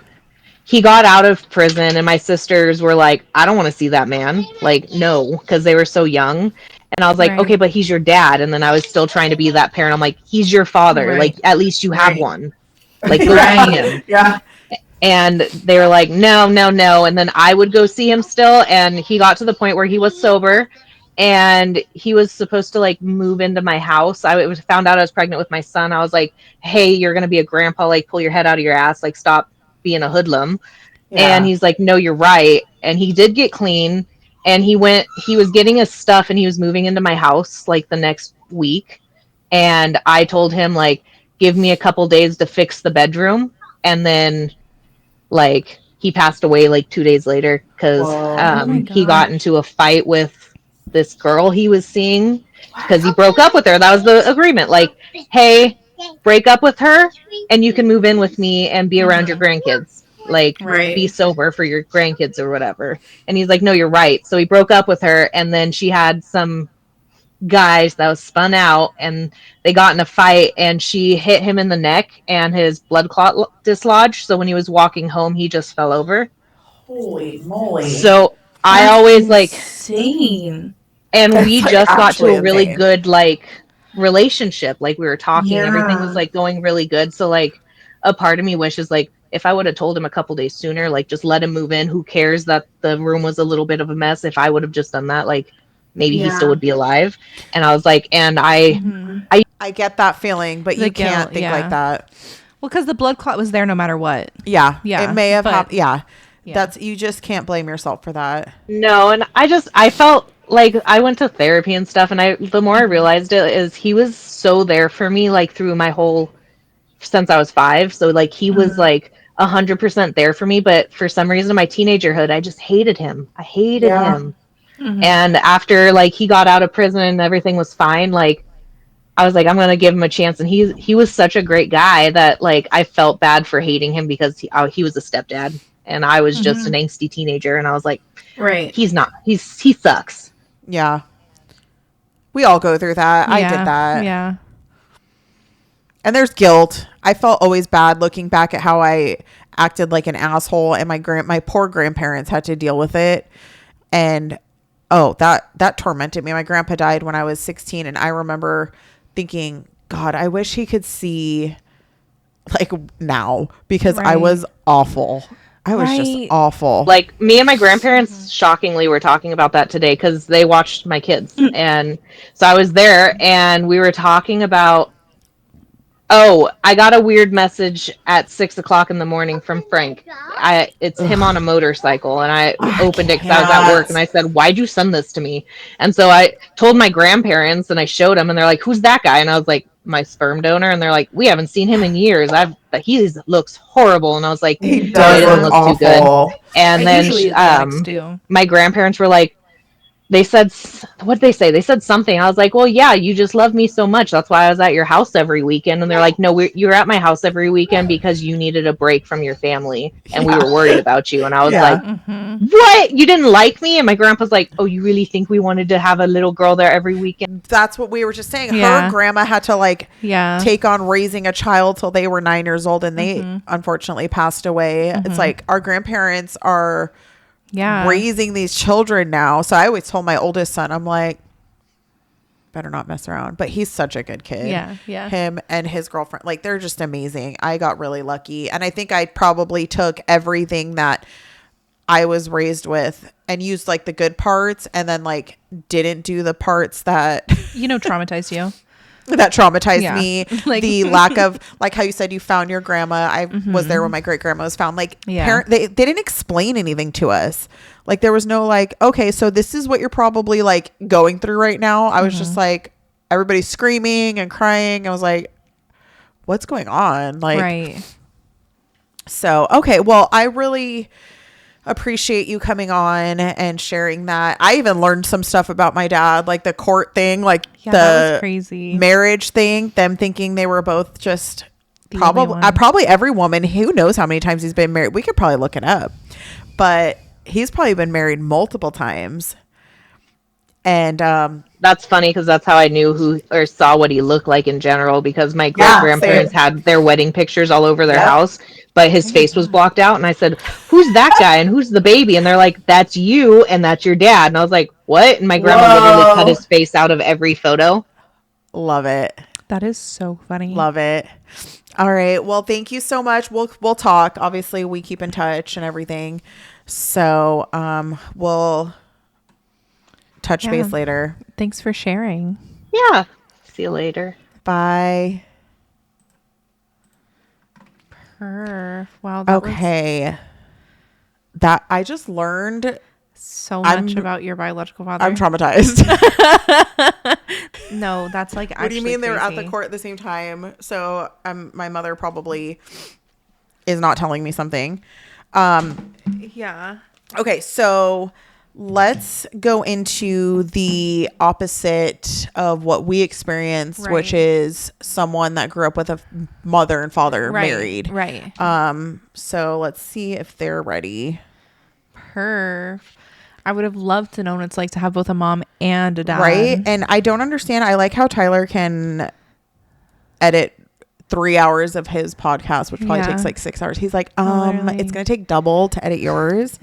he got out of prison and my sisters were like, I don't want to see that man. Like, no, because they were so young. And I was like, Right. okay, but he's your dad. And then I was still trying to be that parent. I'm like, he's your father. Right. Like, at least you have Right. one. Like, go Right. see him. yeah. And they were like, no, no, no. And then I would go see him still. And he got to the point where he was sober and he was supposed to like move into my house. Found out I was pregnant with my son. I was like, hey, you're going to be a grandpa. Like, pull your head out of your ass. Like, stop being a hoodlum. And he's like, no, you're right. And he did get clean. And he was getting his stuff and he was moving into my house like the next week. And I told him, like, give me a couple days to fix the bedroom. And then, like, he passed away like 2 days later because Oh my he got gosh. into a fight with this girl he was seeing because he broke up with her. That was the agreement. Like, hey, break up with her and you can move in with me and be around your grandkids. Like, be Right. sober for your grandkids or whatever. And he's like, no, you're right. So he broke up with her, and then she had some guys that was spun out, and they got in a fight, and she hit him in the neck, and his blood clot dislodged. So when he was walking home, he just fell over. Holy moly. So I That's always like, insane. and It's we like just got to actually a really insane. good like relationship. Like we were talking, everything was Yeah. like going really good. So like a part of me wishes like if I would have told him a couple days sooner, like just let him move in. Who cares that the room was a little bit of a mess? If I would have just done that, like maybe he still Yeah. would be alive. And I was like, and Mhm. I get that feeling, but The you can't guilt, think like yeah. that. Well, because the blood clot was there no matter what. Yeah. Yeah, It may have but- happened. Yeah. Yeah. That's, you just can't blame yourself for that. no, and I felt like I went to therapy and stuff, and the more I realized it is he was so there for me like through my whole since I was 5. So like he was like 100% there for me. But for some reason in my teenagerhood, I just hated him. I hated Yeah. him. And after like he got out of prison and everything was fine, like I was like, I'm gonna give him a chance. And he was such a great guy that like I felt bad for hating him because he was a stepdad and I was just an angsty teenager. And I was like, Right. he's not. He sucks. Yeah. We all go through that. I did that. Yeah. And there's guilt. I felt always bad looking back at how I acted like an asshole, and my poor grandparents had to deal with it. And oh, that tormented me. My grandpa died when I was 16, and I remember thinking, God, I wish he could see like now, because I Right. was awful. I was just Right. awful. Like me and my grandparents shockingly were talking about that today because they watched my kids. And so I was there and we were talking about, oh, I got a weird message at 6 o'clock in the morning from Frank. It's him on a motorcycle, and I opened it because I was at work, and I said, "Why'd you send this to me?" And so I told my grandparents, and I showed them, and they're like, "Who's that guy?" And I was like, "My sperm donor," and they're like, "We haven't seen him in years. He looks horrible," and I was like, He "No, does he doesn't look look too good." awful. And It then usually is the next two. my grandparents were like, they said, what did they say? They said something. I was like, well, yeah, you just love me so much. That's why I was at your house every weekend. And they're like, no, you were at my house every weekend because you needed a break from your family. And we were worried about you. And I was like, what? You didn't like me? And my grandpa's like, oh, you really think we wanted to have a little girl there every weekend? That's what we were just saying. Yeah. Her grandma had to like Yeah. take on raising a child till they were 9 years old, and they unfortunately passed away. It's like our grandparents are Yeah. raising these children now. So I always told my oldest son, I'm like, better not mess around. But he's such a good kid. Yeah, yeah. Him and his girlfriend, like, they're just amazing. I got really lucky. And I think I probably took everything that I was raised with and used like the good parts, and then like didn't do the parts that Traumatized you. that traumatized Yeah. me. Like- The lack of, like how you said you found your grandma. I was there when my great grandma was found. Like Yeah. they didn't explain anything to us. Like there was no like, okay, so this is what you're probably like going through right now. I was just like, everybody's screaming and crying. I was like, what's going on? Like, Right. so, okay. Well, I really appreciate you coming on and sharing that. I even learned some stuff about my dad, like the court thing, like Yeah, that was the crazy. marriage thing, them thinking they were both just The only one. probably every woman, who knows how many times he's been married. We could probably look it up, but he's probably been married multiple times. And That's funny because that's how I knew who or saw what he looked like in general, because my great grandparents same. had their wedding pictures all over their Yep. house, but his face was blocked out. And I said, who's that guy and who's the baby? And they're like, that's you and that's your dad. And I was like, what? And my grandma literally cut his face out of every photo. love it. That is so funny. Love it. All right. Well, thank you so much. We'll talk. Obviously, we keep in touch and everything. So we'll touch base later. Thanks for sharing. Yeah. See you later. Bye. Wow. That was Okay. That I just learned. so much I'm- about your biological father. I'm traumatized. No, that's like actually What do you mean they were at the crazy. court at the same time? So my mother probably is not telling me something. Yeah. Okay, so let's go into the opposite of what we experienced, which Right. is someone that grew up with a mother and father married. Right. So let's see if they're ready. I would have loved to know what it's like to have both a mom and a dad. Right? And I don't understand. I like how Tyler can edit 3 hours of his podcast, which probably Yeah. takes like 6 hours. He's like, Literally. it's gonna take double to edit yours.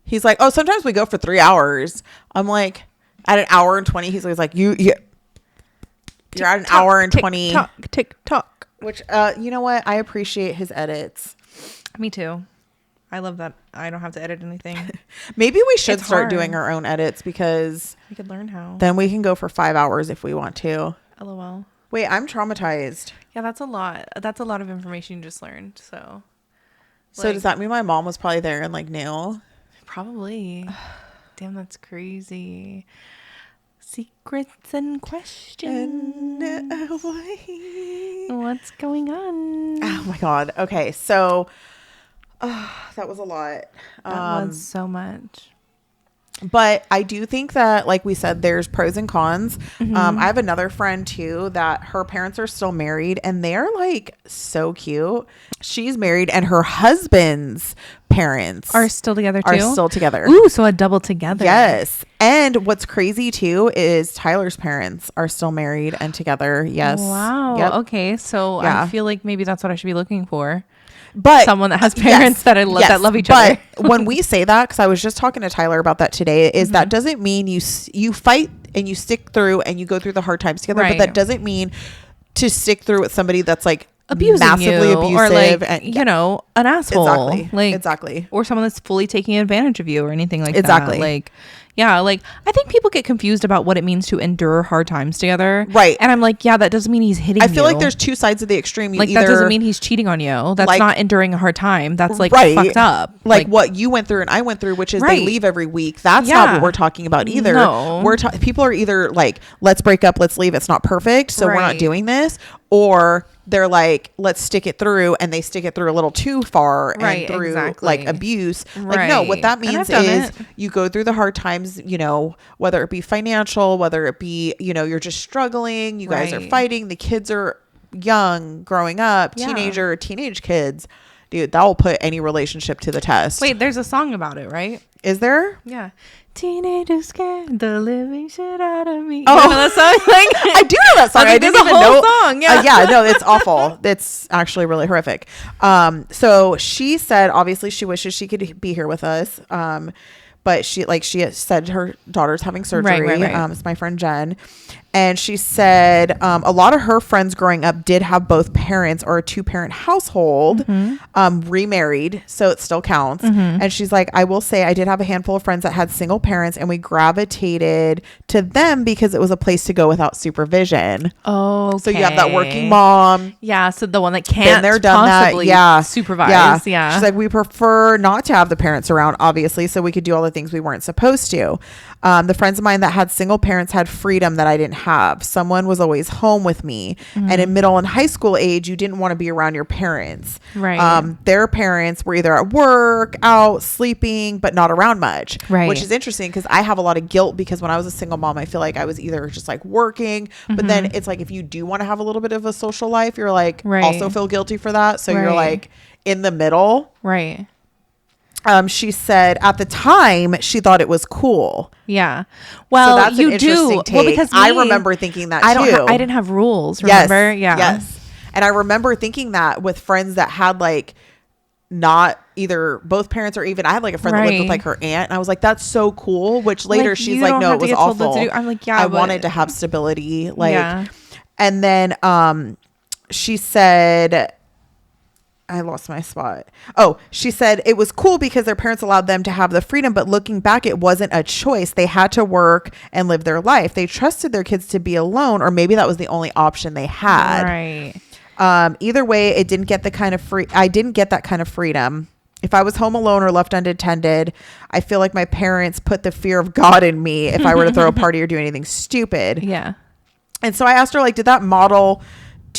He's like, oh, sometimes we go for 3 hours. I'm like, at an hour and 20. He's always like, you're at an hour and 20. TikTok. Which, you know what? I appreciate his edits. Me too. I love that I don't have to edit anything. Maybe we should It's start hard. doing our own edits, because We could learn how. then we can go for 5 hours if we want to. LOL. Wait, I'm traumatized. Yeah, that's a lot. That's a lot of information you just learned. So So does that mean my mom was probably there and like knew? probably. Damn, that's crazy. Secrets and questions. What's going on? Oh my God. Okay. So that was a lot. That was so much. But I do think that, like we said, there's pros and cons. I have another friend too that her parents are still married, and they're like so cute. She's married, and her husband's parents Are still together too? are still together. Ooh, so a double together. Yes. And what's crazy too is Tyler's parents are still married and together. Yes. Wow. Yep. Okay. So Yeah. I feel like maybe that's what I should be looking for. But Someone that has parents that that love each other. But when we say that, because I was just talking to Tyler about that today, is that doesn't mean you fight and you stick through and you go through the hard times together. But Right. that doesn't mean to stick through with somebody that's like Abusing massively you, abusive or like and an asshole. Exactly. Like Exactly. or someone that's fully taking advantage of you or anything like Exactly. that. Like yeah, like I think people get confused about what it means to endure hard times together. Right. And I'm like, yeah, that doesn't mean he's hitting you. I feel like there's two sides of the extreme. You like either, that doesn't mean he's cheating on you. That's like- not enduring a hard time. That's like Right. fucked up. like what you went through and I went through, which is Right. they leave every week. That's not Yeah. what we're talking about either. No. People are either like, let's break up, let's leave. It's not perfect, so we're not Right. doing this, or they're like, let's stick it through, and they stick it through a little too far Right, and through exactly. like abuse. Like no, what Right. that And I've means done is it. you go through the hard times, whether it be financial, whether it be, you're just struggling, you guys are Right. fighting, the kids are young, growing up, Yeah. teenage kids. Dude, that will put any relationship to the test. Wait, there's a song about it, right? Is there? Yeah. Teenagers scared the living shit out of me. Oh. You know that song? Like, I do know that song. I think didn't there's a even whole know. song, yeah. Yeah, no, it's awful. It's actually really horrific. So she said, obviously, she wishes she could be here with us. But she said her daughter's having surgery. Right. It's my friend Jen. And she said a lot of her friends growing up did have both parents or a 2-parent household, remarried. So it still counts. And she's like, I will say I did have a handful of friends that had single parents, and we gravitated to them because it was a place to go without supervision. oh, So you have that working mom. Yeah, so the one that Been can't there, done that. possibly Yeah. supervise. Yeah. She's like, we prefer not to have the parents around, obviously, so we could do all the things we weren't supposed to. The friends of mine that had single parents had freedom that I didn't have. Someone was always home with me. And in middle and high school age, you didn't want to be around your parents. Right. Their parents were either at work, out, sleeping, but not around much. Right. Which is interesting because I have a lot of guilt because when I was a single mom, I feel like I was either just like working, but then it's like if you do want to have a little bit of a social life, you're like Right. also feel guilty for that. So you're Right. like in the middle. Right. She said at the time she thought it was cool. Yeah. Well, So that's you an interesting do. take. Well, because I me, remember thinking that I too. I didn't have rules. Yes. Remember? Yeah. Yes. And I remember thinking that with friends that had like not either both parents or even I had like a friend that lived with Right. like her aunt, and I was like, that's so cool. Which later Like, she's you like, don't no, have it to was get told what awful. to do. I'm like, yeah, I but- wanted to have stability. Like, Yeah. and then she said, I lost my spot. Oh, she said it was cool because their parents allowed them to have the freedom, but looking back, it wasn't a choice. They had to work and live their life. They trusted their kids to be alone, or maybe that was the only option they had. Right. Either way, I didn't get that kind of freedom. If I was home alone or left unattended, I feel like my parents put the fear of God in me if I were to throw a party or do anything stupid. Yeah. And so I asked her, like, did that model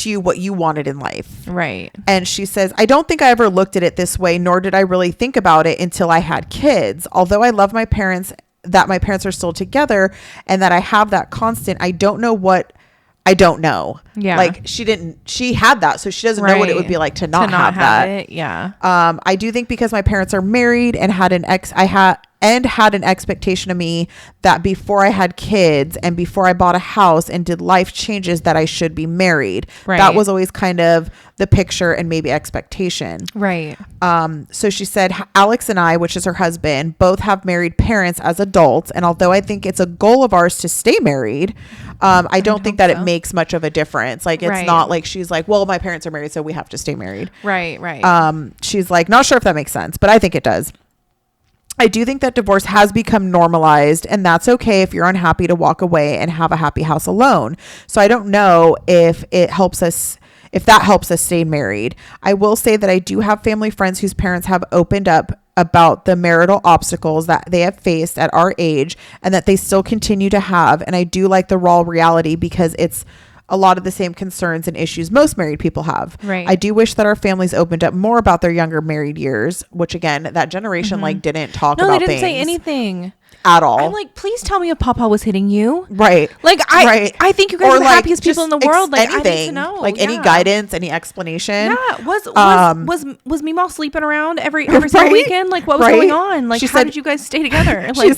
to you what you wanted in life. Right. And she says, I don't think I ever looked at it this way, nor did I really think about it until I had kids. Although I love my parents, that my parents are still together and that I have that constant, I don't know what I don't know. Yeah. Like she had that. So she doesn't know what it would be like to not have that. It. Yeah. I do think because my parents are married and had an expectation of me that before I had kids and before I bought a house and did life changes that I should be married. Right. That was always kind of the picture and maybe expectation. Right. So she said, Alex and I, which is her husband, both have married parents as adults. And although I think it's a goal of ours to stay married, I don't think that it makes much of a difference. Like, it's not like she's like, well, my parents are married, so we have to stay married. Right. Right. She's like, not sure if that makes sense, but I think it does. I do think that divorce has become normalized, and that's okay if you're unhappy to walk away and have a happy house alone. So I don't know if that helps us stay married. I will say that I do have family friends whose parents have opened up about the marital obstacles that they have faced at our age and that they still continue to have. And I do like the raw reality because it's a lot of the same concerns and issues most married people have. Right. I do wish that our families opened up more about their younger married years, which again, that generation like didn't talk about No, they didn't say things anything at all. I'm like, please tell me if Papa was hitting you. Right. Like, I think you guys Or, are the like, happiest people in the world. Like, I need to anything. know. Like any Yeah. guidance, any explanation. Yeah. Was Meemaw sleeping around every single Right? weekend? Like, what was Right? going on? Like, She how said- did you guys stay together? Like,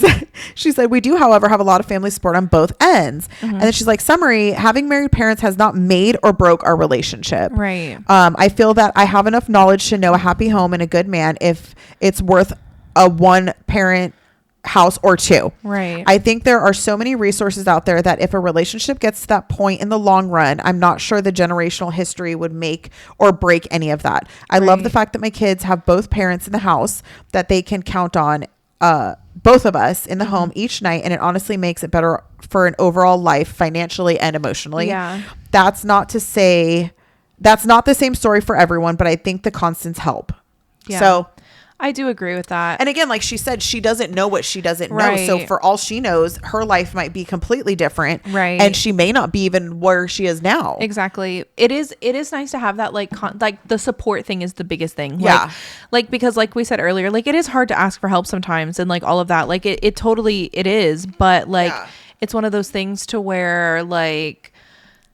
she said, we do, however, have a lot of family support on both ends. And then she's like, summary, having married parents has not made or broke our relationship. right. I feel that I have enough knowledge to know a happy home and a good man if it's worth a one parent house or two. Right. I think there are so many resources out there that if a relationship gets to that point in the long run, I'm not sure the generational history would make or break any of that. I love the fact that my kids have both parents in the house that they can count on, both of us in the home each night. And it honestly makes it better for an overall life financially and emotionally. Yeah. That's not to say that's not the same story for everyone, but I think the constants help. Yeah. So I do agree with that. and again, like she said, she doesn't know what she doesn't know. So Right. for all she knows, her life might be completely different. Right. And she may not be even where she is now. Exactly. It is nice to have that, like, like the support thing is the biggest thing. Yeah. Like, because like we said earlier, like, it is hard to ask for help sometimes and like all of that. Like it totally it is. But like, Yeah. it's one of those things to where like,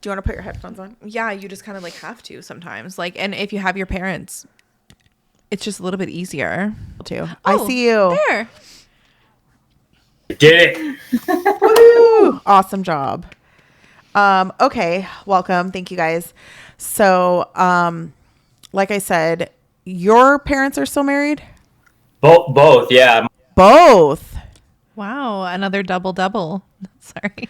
Do you want to put your headphones on? yeah, you just kind of like have to sometimes. Like, and if you have your parents, it's just a little bit easier. Too. Oh, I see you. There. Get it. Woo! Awesome job. Okay. Welcome. Thank you guys. So, like I said, your parents are still married? Both, yeah. Both. Wow. Another double. Sorry.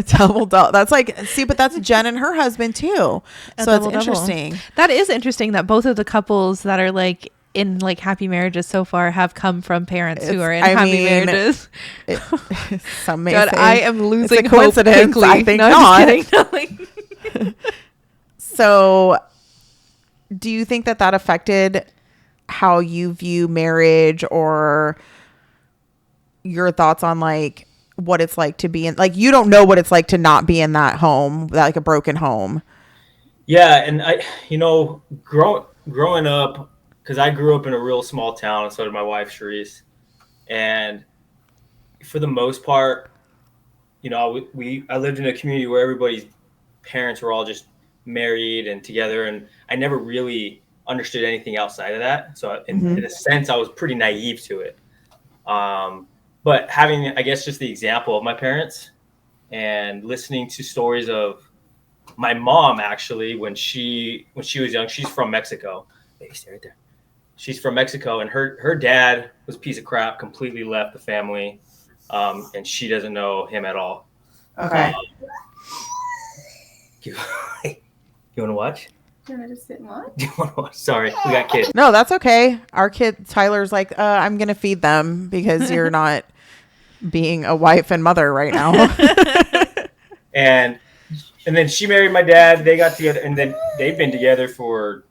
Double. That's like, see, but that's Jen and her husband too. So that's double-double. interesting. That is interesting that both of the couples that are like in like happy marriages so far have come from parents who are in I happy mean, marriages. Some may God, say I am losing it's a hope coincidence. quickly. I think No, not. I'm just kidding. No, like- So, do you think that affected how you view marriage or your thoughts on like what it's like to be in, like, you don't know what it's like to not be in that home, like a broken home? Yeah, and growing up, because I grew up in a real small town, and so did my wife, Sharice. And for the most part, I lived in a community where everybody's parents were all just married and together, and I never really understood anything outside of that. So in a sense, I was pretty naive to it. But having, I guess, just the example of my parents and listening to stories of my mom, actually, when she was young, she's from Mexico. Baby, stay right there. She's from Mexico, and her dad was a piece of crap, completely left the family, and she doesn't know him at all. Okay. You want to watch? Do you want to just sit and watch? Do you want to watch? Sorry, we got kids. No, that's okay. Our kid Tyler's like, I'm gonna feed them because you're not being a wife and mother right now. And then she married my dad. They got together, and then they've been together for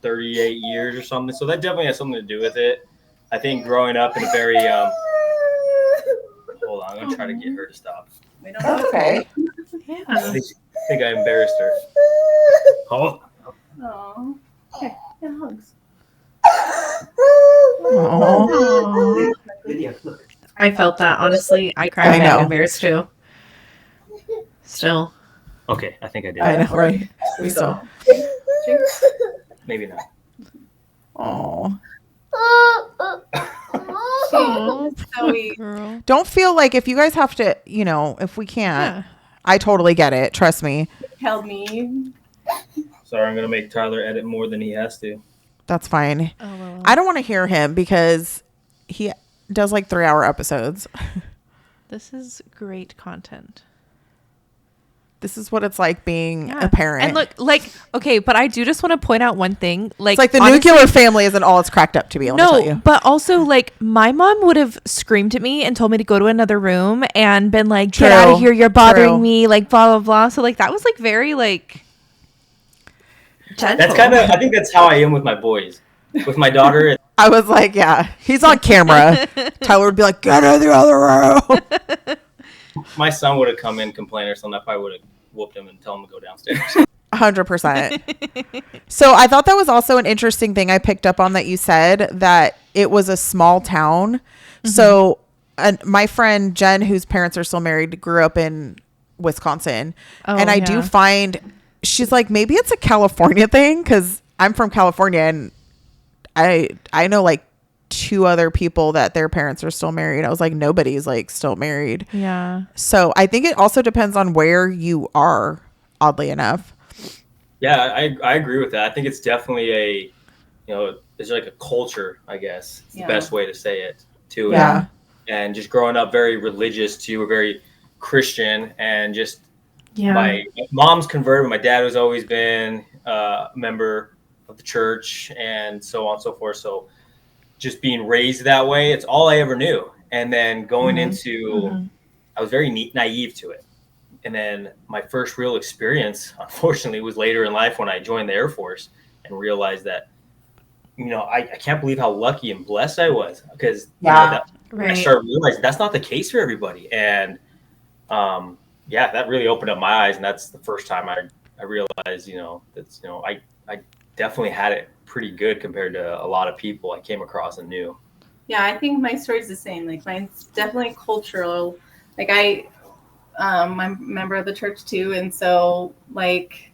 38 years or something. So that definitely has something to do with it. I think growing up in a very hold on, I'm gonna try to get her to stop. We don't know. Okay. yeah. think I embarrassed her. Oh. Oh. Okay. Yeah, hugs. Oh. I felt that, honestly. I I cried know. at Bears too. Still. Okay, I think I did. I know, right? We still. Maybe not. Oh. Oh, Zoe. girl. Don't feel like if you guys have to, you know, if we can't, Yeah. I totally get it. Trust me. Held me. Sorry, I'm gonna make Tyler edit more than he has to. That's fine. Oh, well. I don't want to hear him because he does like 3-hour episodes. This is great content. This is what it's like being Yeah. a parent. And look, like, okay, but I do just want to point out one thing. Like, it's like the honestly, nuclear family isn't all it's cracked up to be. Let me tell No, you. but also, like, my mom would have screamed at me and told me to go to another room and been like, get out True. of here, you're bothering True. me, like, blah, blah, blah. So, like, that was, like, very, like, gentle. That's kind of. I think that's how I am with my boys. With my daughter, I was like, yeah, he's on camera. Tyler would be like, get in the other room. my son would have come in, complain or something. I probably would have whooped him and tell him to go downstairs. 100%. So I thought that was also an interesting thing I picked up on that you said that it was a small town. So my friend Jen, whose parents are still married, grew up in Wisconsin. Oh, and I do yeah. find she's like, maybe it's a California thing because I'm from California and I know like 2 other people that their parents are still married. I was like, nobody's like still married. Yeah. So I think it also depends on where you are, oddly enough. Yeah, I agree with that. I think it's definitely it's like a culture, I guess. It's Yeah. the best way to say it, to Yeah. it. And just growing up very religious too, very Christian, and just Yeah. my mom's converted, my dad has always been a member of the church and so on and so forth. So just being raised that way, it's all I ever knew. And then going into, I was very naive to it. And then my first real experience, unfortunately, was later in life when I joined the Air Force and realized that, I can't believe how lucky and blessed I was because I Right. started realizing that's not the case for everybody. And that really opened up my eyes. And that's the first time I realized, I definitely had it pretty good compared to a lot of people I came across and knew. Yeah, I think my story's the same. Like mine's definitely cultural. Like I'm a member of the church too, and so like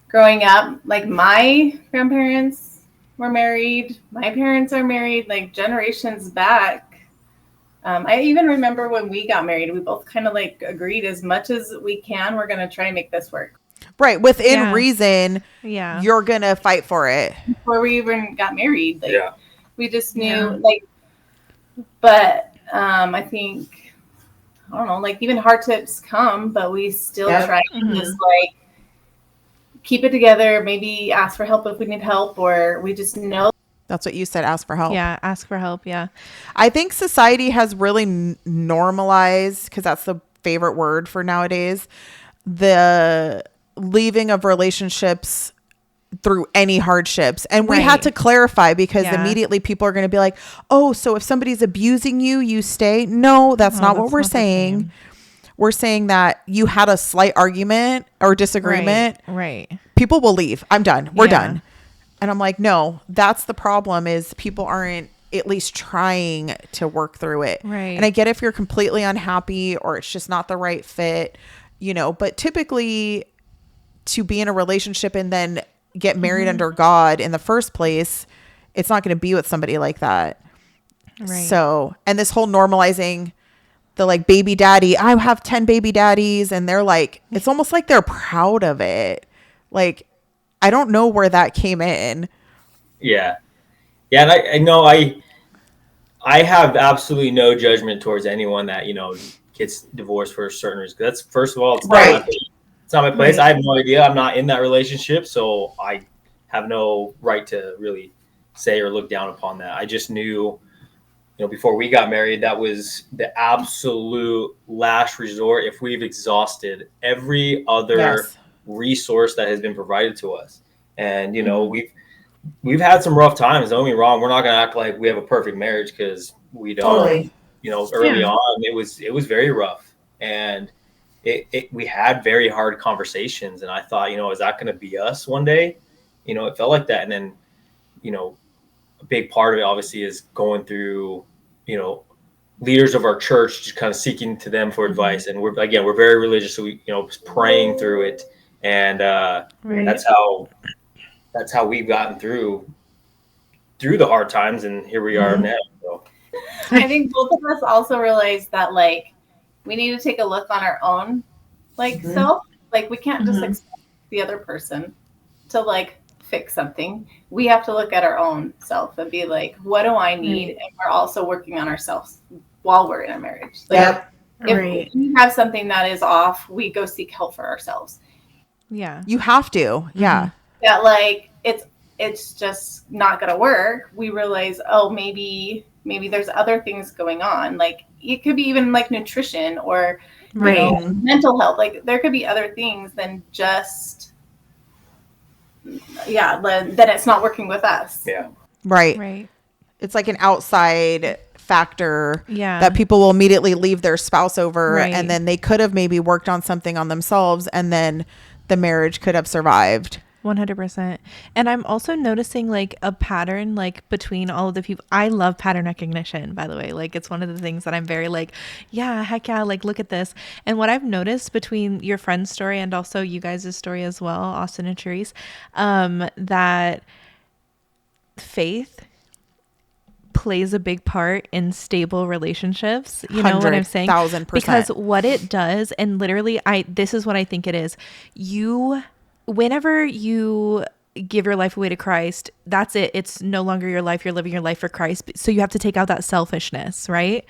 growing up, like my grandparents were married, my parents are married, like generations back. I even remember when we got married, we both kind of like agreed as much as we can, we're gonna try and make this work. Right. Within Yeah. reason, Yeah. you're going to fight for it. Before we even got married, like Yeah. we just knew Yeah. like. But I think I don't know, like even hardships come, but we still try to just like keep it together. Maybe ask for help if we need help, or we just know. That's what you said. Ask for help. Yeah. Ask for help. Yeah. I think society has really normalized, because that's the favorite word for nowadays, the leaving of relationships through any hardships. And we had Right. to clarify because Yeah. immediately people are going to be like, oh, so if somebody's abusing you, you stay. No, that's not what that's we're not the saying. same. We're saying that you had a slight argument or disagreement. Right. People will leave. I'm done. We're Yeah. done. And I'm like, no, that's the problem, is people aren't at least trying to work through it. Right. And I get if you're completely unhappy or it's just not the right fit, but typically to be in a relationship and then get married under God in the first place, it's not going to be with somebody like that. Right. So, and this whole normalizing the like baby daddy, I have 10 baby daddies, and they're like, it's almost like they're proud of it. Like, I don't know where that came in. Yeah. Yeah. And I know I have absolutely no judgment towards anyone that, gets divorced for a certain reason. That's, first of all, it's not my place. It's not my place. I have no idea. I'm not in that relationship, so I have no right to really say or look down upon that. I just knew, before we got married, that was the absolute last resort if we've exhausted every other resource that has been provided to us. And, we've had some rough times. Don't get me wrong. We're not going to act like we have a perfect marriage, because we don't. Totally. Early on, it was very rough. And we had very hard conversations, and I thought, is that going to be us one day? It felt like that. And then, a big part of it obviously is going through, leaders of our church, just kind of seeking to them for advice. And we're very religious. So we, praying through it. And that's how we've gotten through the hard times. And here we are now. So. I think both of us also realized that like we need to take a look on our own like self. Like we can't just expect the other person to like fix something. We have to look at our own self and be like, what do I need? And we're also working on ourselves while we're in a marriage. Like if we have something that is off, we go seek help for ourselves. Yeah. You have to. Yeah. That like it's just not gonna work. We realize, oh, maybe there's other things going on. Like it could be even like nutrition or you know, mental health. Like there could be other things than just then it's not working with us. Yeah. Right. It's like an outside factor Yeah. that people will immediately leave their spouse over, Right. and then they could have maybe worked on something on themselves, and then the marriage could have survived. 100%. And I'm also noticing like a pattern like between all of the people. I love pattern recognition, by the way. Like it's one of the things that I'm very like, yeah, heck yeah, like look at this. And what I've noticed between your friend's story and also you guys' story as well, Austin and Therese, that faith plays a big part in stable relationships. You know what I'm saying? 100,000%. Because what it does, and literally this is what I think it is. Whenever you give your life away to Christ, that's it. It's no longer your life. You're living your life for Christ. So you have to take out that selfishness, right?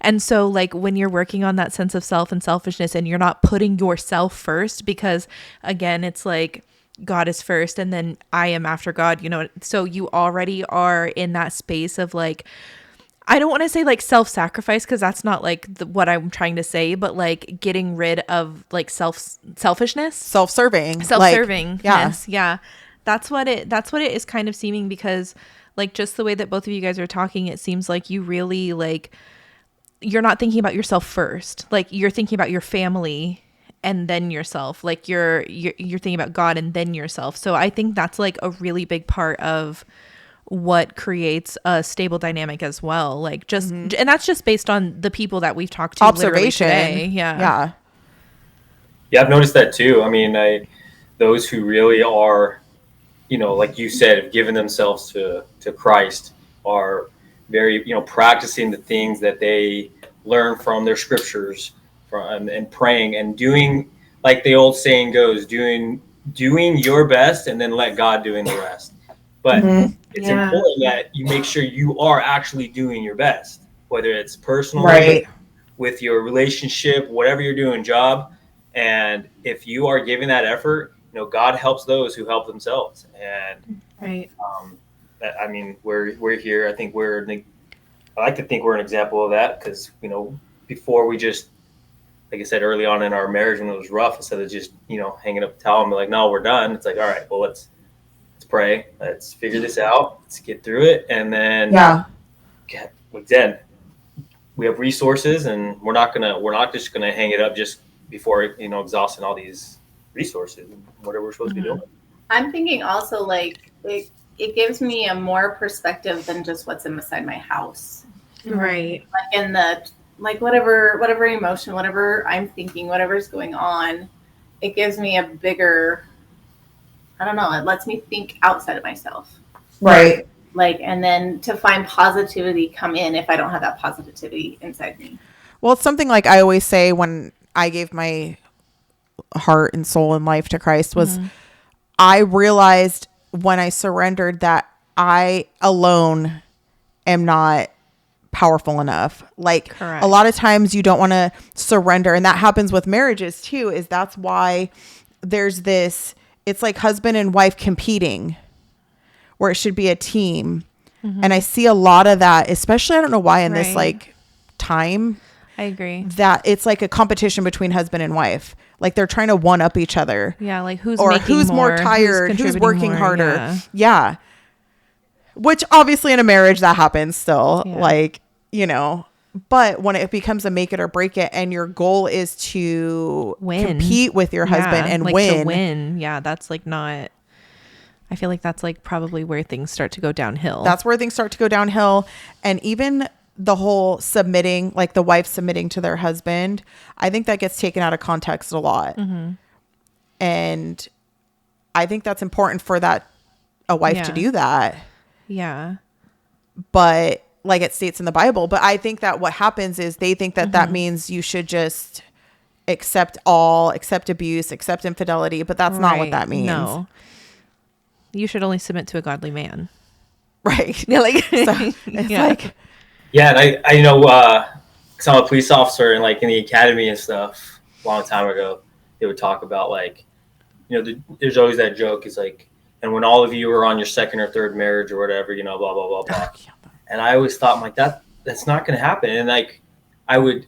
And so like when you're working on that sense of self and selfishness and you're not putting yourself first, because again, it's like God is first and then I am after God, you know, so you already are in that space of like, I don't want to say like self-sacrifice because that's not like what I'm trying to say, but like getting rid of like selfishness, Self-serving. Yeah. That's what it is kind of seeming, because like just the way that both of you guys are talking, it seems like you really like, you're not thinking about yourself first. Like you're thinking about your family and then yourself. Like you're thinking about God and then yourself. So I think that's like a really big part of what creates a stable dynamic as well. Like just, and that's just based on the people that we've talked to Observation. today. Yeah. I've noticed that too. I mean, those who really are, you know, like you said, have given themselves to Christ are very, you know, practicing the things that they learn from their scriptures and praying and doing, like the old saying goes, doing your best and then let God doing the rest. But it's important that you make sure you are actually doing your best, whether it's personally, with your relationship, whatever you're doing, job. And if you are giving that effort, you know, God helps those who help themselves. And I mean, we're here. I think I like to think we're an example of that, because, you know, before we just, like I said early on in our marriage when it was rough, instead of just, you know, hanging up the towel and be like, no, we're done. It's like, all right, well, let's pray. Let's figure this out. Let's get through it. And then, like then we have resources, and we're not just gonna hang it up just before, you know, exhausting all these resources and whatever we're supposed to be doing. I'm thinking also like it gives me a more perspective than just what's inside my house. Right. Like in the whatever emotion, whatever I'm thinking, whatever's going on, it gives me a bigger, I don't know, it lets me think outside of myself. Right. Like, and then to find positivity come in if I don't have that positivity inside me. Well, it's something like I always say when I gave my heart and soul and life to Christ was I realized when I surrendered that I alone am not powerful enough. Like a lot of times you don't want to surrender. And that happens with marriages too, is that's why there's this, it's like husband and wife competing where it should be a team. And I see a lot of that, especially, I don't know why in this like time. I agree. That it's like a competition between husband and wife. Like they're trying to one up each other. Yeah. Like who's more tired, who's working harder. Yeah. Which obviously in a marriage that happens still. Like, you know, But when it becomes a make it or break it, and your goal is to Win. compete with your husband and like win, to win. Yeah, that's like not. I feel like that's like probably where things start to go downhill. that's where things start to go downhill. And even the whole submitting, like the wife submitting to their husband, I think that gets taken out of context a lot. And I think that's important for a wife to Yeah. do that. Yeah. But like it states in the Bible, but I think that what happens is they think that that means you should just accept abuse, accept infidelity, but that's not what Right. that means. No. You should only submit to a godly man. Right. Yeah, like It's yeah. like, Yeah, and I know, because I'm a police officer and like in the academy and stuff a long time ago, they would talk about like, there's always that joke. It's like, and when all of you are on your second or third marriage or whatever, blah, blah, blah, blah. And I always thought, like, that's not going to happen. And like, I would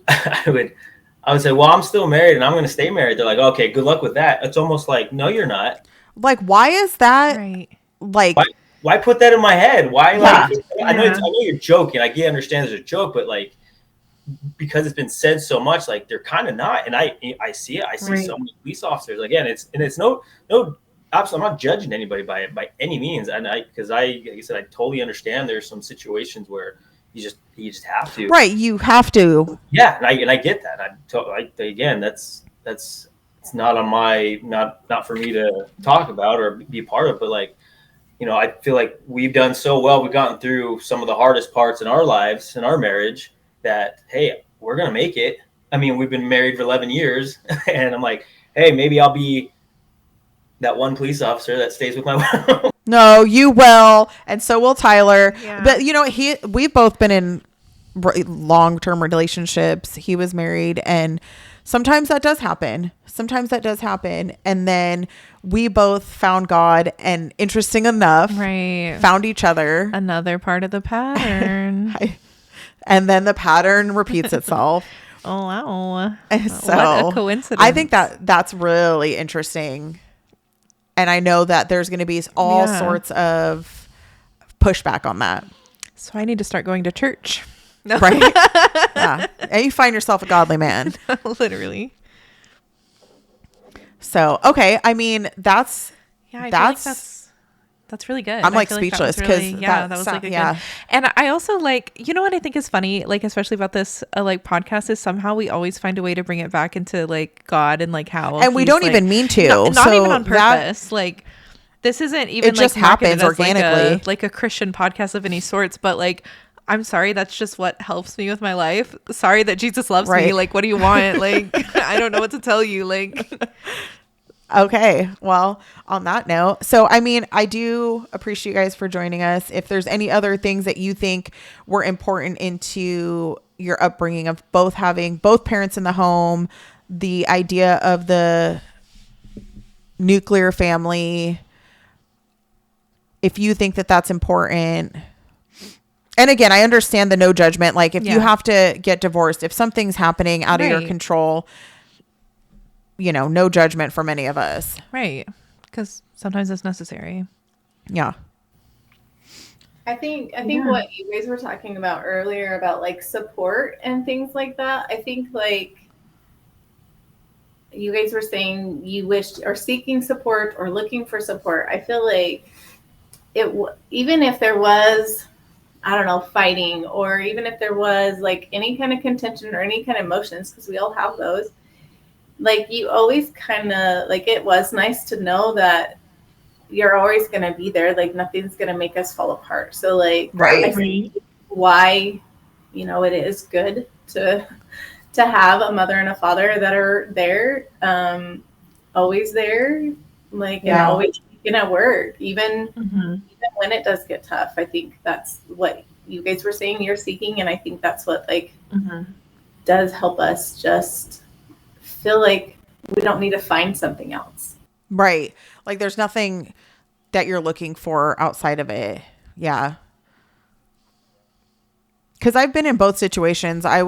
say, well, I'm still married and I'm going to stay married. They're like, okay, good luck with that. It's almost like, no, you're not. like, why is that? Right. Like, Why put that in my head? Why? Like, I know Yeah. you're joking. I understand there's a joke, but like, because it's been said so much, like they're kind of not. And I see it. I see so many police officers. Again, it's no. Absolutely, I'm not judging anybody by any means. And because like I said, I totally understand. There's some situations where you just have to. right. You have to. Yeah, and I get that. Again, that's it's not on my not for me to talk about or be part of. But like, I feel like we've done so well. We've gotten through some of the hardest parts in our lives, in our marriage, that, hey, we're going to make it. I mean, we've been married for 11 years and I'm like, hey, maybe I'll be that one police officer that stays with my wife. No, you will. And so will Tyler. Yeah. But we've both been in long-term relationships. He was married, and sometimes that does happen. And then we both found God, and interesting enough, Right. found each other. Another part of the pattern. And then the pattern repeats itself. Oh wow. And What so a coincidence. I think that's really interesting. And I know that there's going to be all Yeah. sorts of pushback on that. So I need to start going to church. No. Right? Yeah. And you find yourself a godly man. Literally. So, okay. I mean, that's, Yeah, I feel That's- like that's really good. I'm, like, I feel that was speechless 'cause really- that that was sound- like a yeah. good. And I also like, you know what I think is funny, like especially about this like podcast, is somehow we always find a way to bring it back into like God and like how, and we he's, don't like, even mean to. not So even on that- purpose. Like this isn't even It just like marketed happens as, organically. like a Christian podcast of any sorts, but like. I'm sorry, that's just what helps me with my life. Sorry that Jesus loves me. Right. Like, what do you want? Like, I don't know what to tell you. Like, Okay. Well, on that note, so I mean, I do appreciate you guys for joining us. If there's any other things that you think were important into your upbringing of having both parents in the home, the idea of the nuclear family, if you think that that's important. And again, I understand the no judgment. Like if you Yeah. have to get divorced, if something's happening out of your Right. control, no judgment from any of us. right. Because sometimes it's necessary. Yeah. I think what you guys were talking about earlier about like support and things like that. I think like you guys were saying you wished or seeking support or looking for support. I feel like even if there was, I don't know, fighting, or even if there was like any kind of contention or any kind of emotions, because we all have those, like you always kind of like, it was nice to know that you're always going to be there. Like nothing's going to make us fall apart. So like, Right. I think why, it is good to have a mother and a father that are there, always there, like, and Yeah. always at work, even Mm-hmm. when it does get tough. I think that's what you guys were saying you're seeking. And I think that's what like Mm-hmm. does help us just feel like we don't need to find something else. Right. Like there's nothing that you're looking for outside of it. Yeah. Because I've been in both situations. I've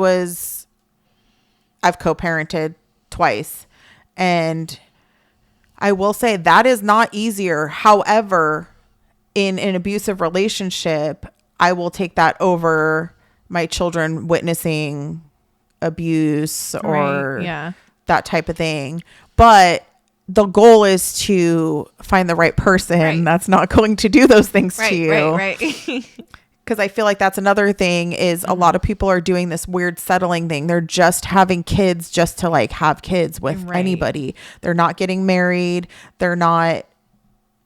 co-parented twice. And I will say that is not easier. However, in an abusive relationship, I will take that over my children witnessing abuse or Right. Yeah. that type of thing. But the goal is to find the right person Right. that's not going to do those things to you. Right. Because I feel like that's another thing is a lot of people are doing this weird settling thing. They're just having kids just to like have kids with Right. anybody. They're not getting married. They're not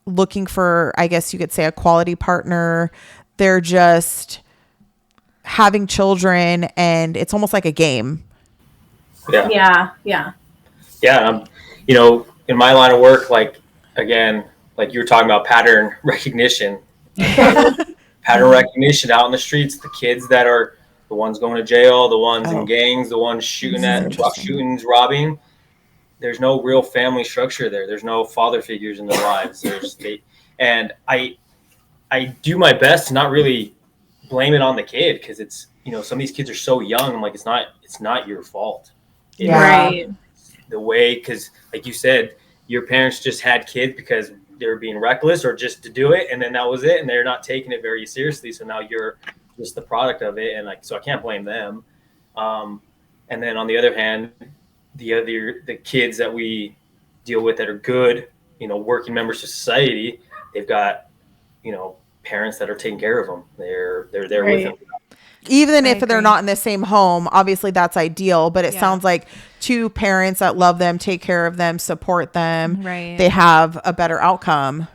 looking for, I guess you could say, a quality partner. They're just having children, and it's almost like a game. Yeah. Yeah. You know, in my line of work, like, again, like you were talking about pattern recognition, pattern recognition out in the streets, the kids that are the ones going to jail, the ones in gangs, the ones shooting at shootings, robbing. There's no real family structure there. There's no father figures in their lives. And I do my best to not really blame it on the kid, because it's, you know, some of these kids are so young. I'm like, it's not your fault. It's Right. the way, because like you said, your parents just had kids because they were being reckless or just to do it, and then that was it, and they're not taking it very seriously. So now you're just the product of it, and like, so I can't blame them. And then on the other hand, the kids that we deal with that are good, you know, working members of society, they've got, you know, parents that are taking care of them. They're there with them. Even I if they're agree. not in the same home, obviously that's ideal, but it Yeah. sounds like two parents that love them, take care of them, support them, Right. they have a better outcome.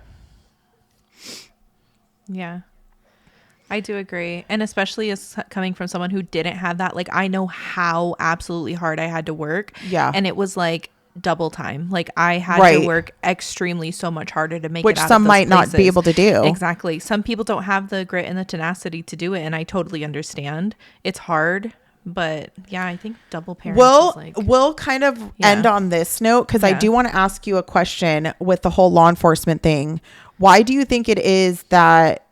Yeah. I do agree. And especially as coming from someone who didn't have that, like, I know how absolutely hard I had to work. Yeah. And it was like double time. Like, I had Right. to work extremely so much harder to make Which it out some of those might not be places. able to do. Exactly. Some people don't have the grit and the tenacity to do it. And I totally understand. It's hard. But yeah, I think double parents is like, We'll kind of end on this note, because I Yeah. do want to ask you a question with the whole law enforcement thing. Why do you think it is that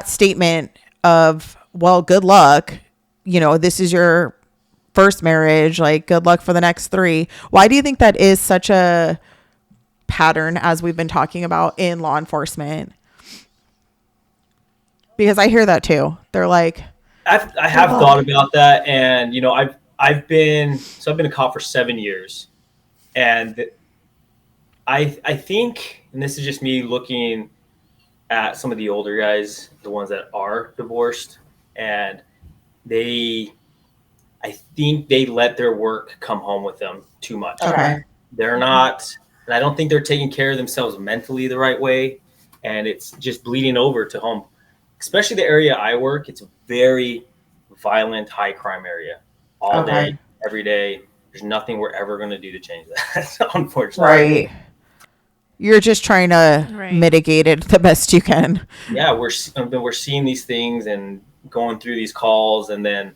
statement of, well, good luck, you know, this is your first marriage, like, good luck for the next 3. Why do you think that is such a pattern, as we've been talking about in law enforcement? Because I hear that too. They're like, I have thought about that, and you know, I've been a cop for 7 years, and I think, and this is just me looking at some of the older guys, the ones that are divorced, and I think they let their work come home with them too much. okay, They're not, and I don't think they're taking care of themselves mentally the right way, and it's just bleeding over to home. Especially the area I work, it's a very violent, high crime area. All day, every day. There's nothing we're ever going to do to change that, unfortunately. right. You're just trying to Right. mitigate it the best you can. Yeah, we're seeing these things and going through these calls, and then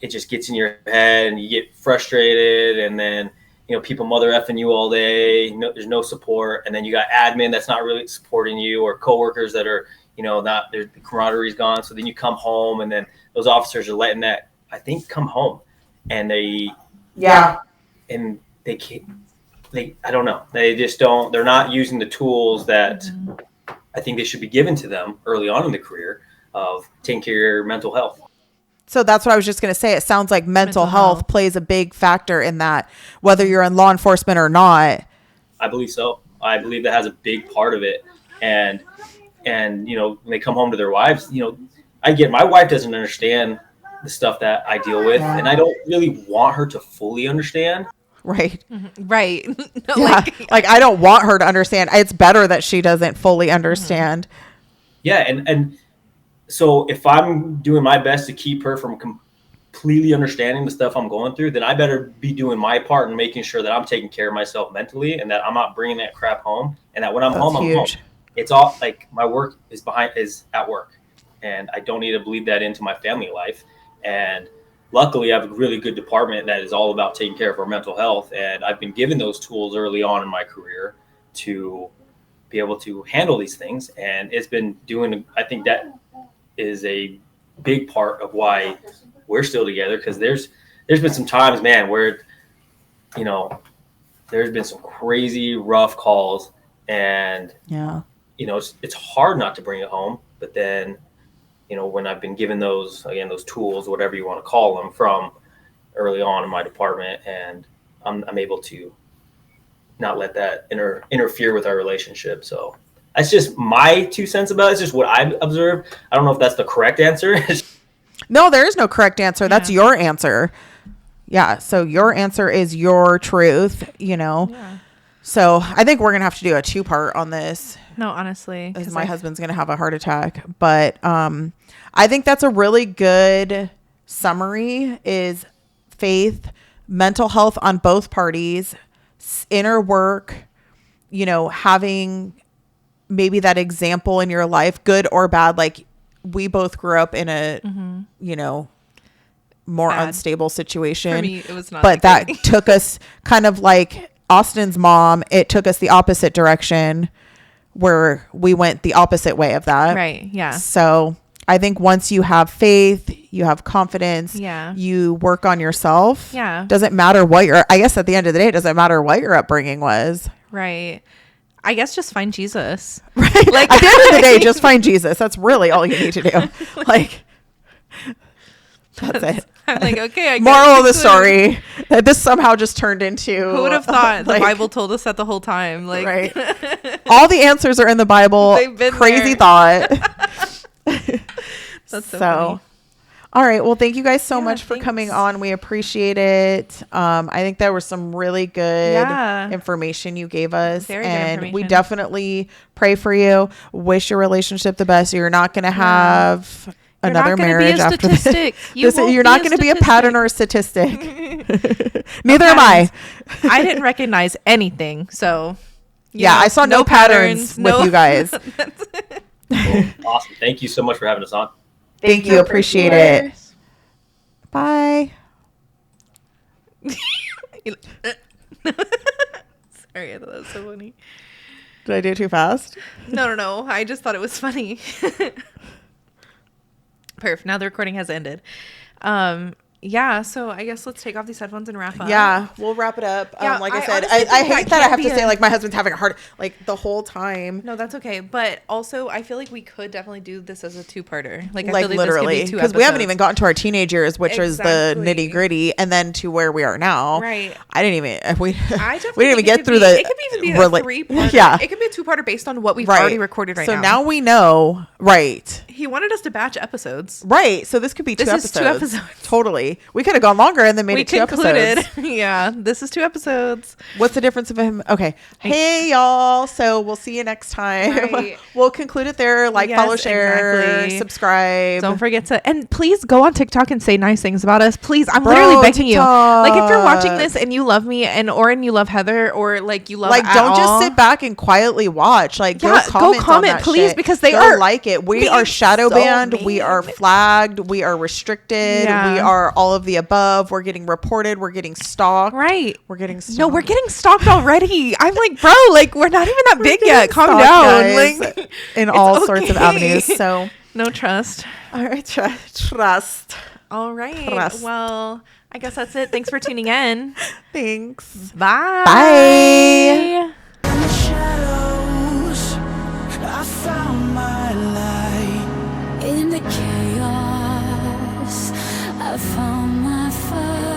it just gets in your head, and you get frustrated, and then, you know, people mother effing you all day. No, there's no support, and then you got admin that's not really supporting you, or coworkers that are, you know, not, the camaraderie's gone. So then you come home, and then those officers are letting that, I think, come home, and they can't. I don't know. They just don't. They're not using the tools that I think they should be given to them early on in the career of taking care of your mental health. So that's what I was just going to say. It sounds like mental health health. plays a big factor in that, whether you're in law enforcement or not. I believe so. I believe that has a big part of it. And you know, when they come home to their wives, you know, my wife doesn't understand the stuff that I deal with, and I don't really want her to fully understand. Right. right. No, Yeah. Like, I don't want her to understand. It's better that she doesn't fully understand. Yeah. And so if I'm doing my best to keep her from completely understanding the stuff I'm going through, then I better be doing my part and making sure that I'm taking care of myself mentally, and that I'm not bringing that crap home, and that when I'm home, I'm home. It's all like, my work is at work, and I don't need to bleed that into my family life. And luckily, I have a really good department that is all about taking care of our mental health, and I've been given those tools early on in my career to be able to handle these things, and it's been doing. I think that is a big part of why we're still together, because there's been some times, man, where, you know, there's been some crazy rough calls, and Yeah. you know, it's hard not to bring it home, but then when I've been given those tools, whatever you want to call them, from early on in my department, and I'm able to not let that interfere with our relationship. So that's just my 2 cents about it. It's just what I've observed. I don't know if that's the correct answer. No, there is no correct answer. That's your answer. Yeah. So your answer is your truth, Yeah. So I think we're going to have to do a 2-part on this. No, honestly. Because my husband's going to have a heart attack. But I think that's a really good summary, is faith, mental health on both parties, inner work, having maybe that example in your life, good or bad. Like, we both grew up in a, more Bad. unstable situation. For me, it was not. But that took us kind of like Austin's mom. It took us the opposite direction, where we went the opposite way of that. Right. Yeah. So I think once you have faith, you have confidence, you work on yourself. Yeah. Doesn't matter what I guess at the end of the day, it doesn't matter what your upbringing was. Right. I guess just find Jesus. Right. Like, at the end of the day, just find Jesus. That's really all you need to do. Like, that's it. I'm like, okay. Moral of the story: that this somehow just turned into. Who would have thought the Bible told us that the whole time? Like, right. All the answers are in the Bible. They've been Crazy there. thought. That's so funny. All right. Well, thank you guys so much for thanks. coming on. We appreciate it. I think there was some really good information you gave us. Very good and we information. definitely pray for you. Wish your relationship the best. You're not going to have another marriage after this. You're not going to be a pattern or a statistic. Neither am I. I didn't recognize anything. So, I saw no patterns with you guys. Well, awesome. Thank you so much for having us on. Thank you. Appreciate it. Bye. Sorry, I thought that was so funny. Did I do it too fast? No. I just thought it was funny. Perf. Now the recording has ended. So I guess let's take off these headphones and wrap up. Yeah, we'll wrap it up. Yeah, like I said, honestly I think hate that that I can't have to be say, a- like, my husband's having a heart, like, the whole time. No, that's okay. But also, I feel like we could definitely do this as a 2-parter. Like, I Like, feel like literally. this could be 2 Because we haven't episodes. even gotten to our teenage years, which is the Exactly. nitty gritty, and then to where we are now. Right. I didn't even, we I didn't even get through the. It could even be a rela- 3-parter. Yeah. It could be a 2-parter based on what we've Right. already recorded right now. So now we know. Right. He wanted us to batch episodes. Right. So this could be This 2 is episodes. 2 episodes. Totally. We could have gone longer and then made We it 2 concluded. episodes. Yeah. This is 2 episodes. What's the difference of him? Okay. Hey, y'all. So we'll see you next time. Right. We'll conclude it there. Like, Yes, follow, share, exactly. subscribe. Don't forget to, and please go on TikTok and say nice things about us. Please, I'm literally begging you. Like, if you're watching this and you love me, and you love Heather, or like you love, Like, don't all, just sit back and quietly watch. Like, Yeah, go go comment, comment, on that please, shit. because they Go are like it. We being are shadow so banned. We are mean. flagged. We are restricted. Yeah. We are all of the above. We're getting reported. We're getting stalked. right. We're getting stalked. No, we're getting stalked already. I'm like, bro, like we're not even that big We're yet. getting Calm stalked, down. guys, Like in it's all sorts of okay. avenues. So, No trust. all right, trust. All right. Trust. Well, I guess that's it. Thanks for tuning in. Thanks. Bye. Bye. In the shadows, I found my light. In the chaos, I found my fire.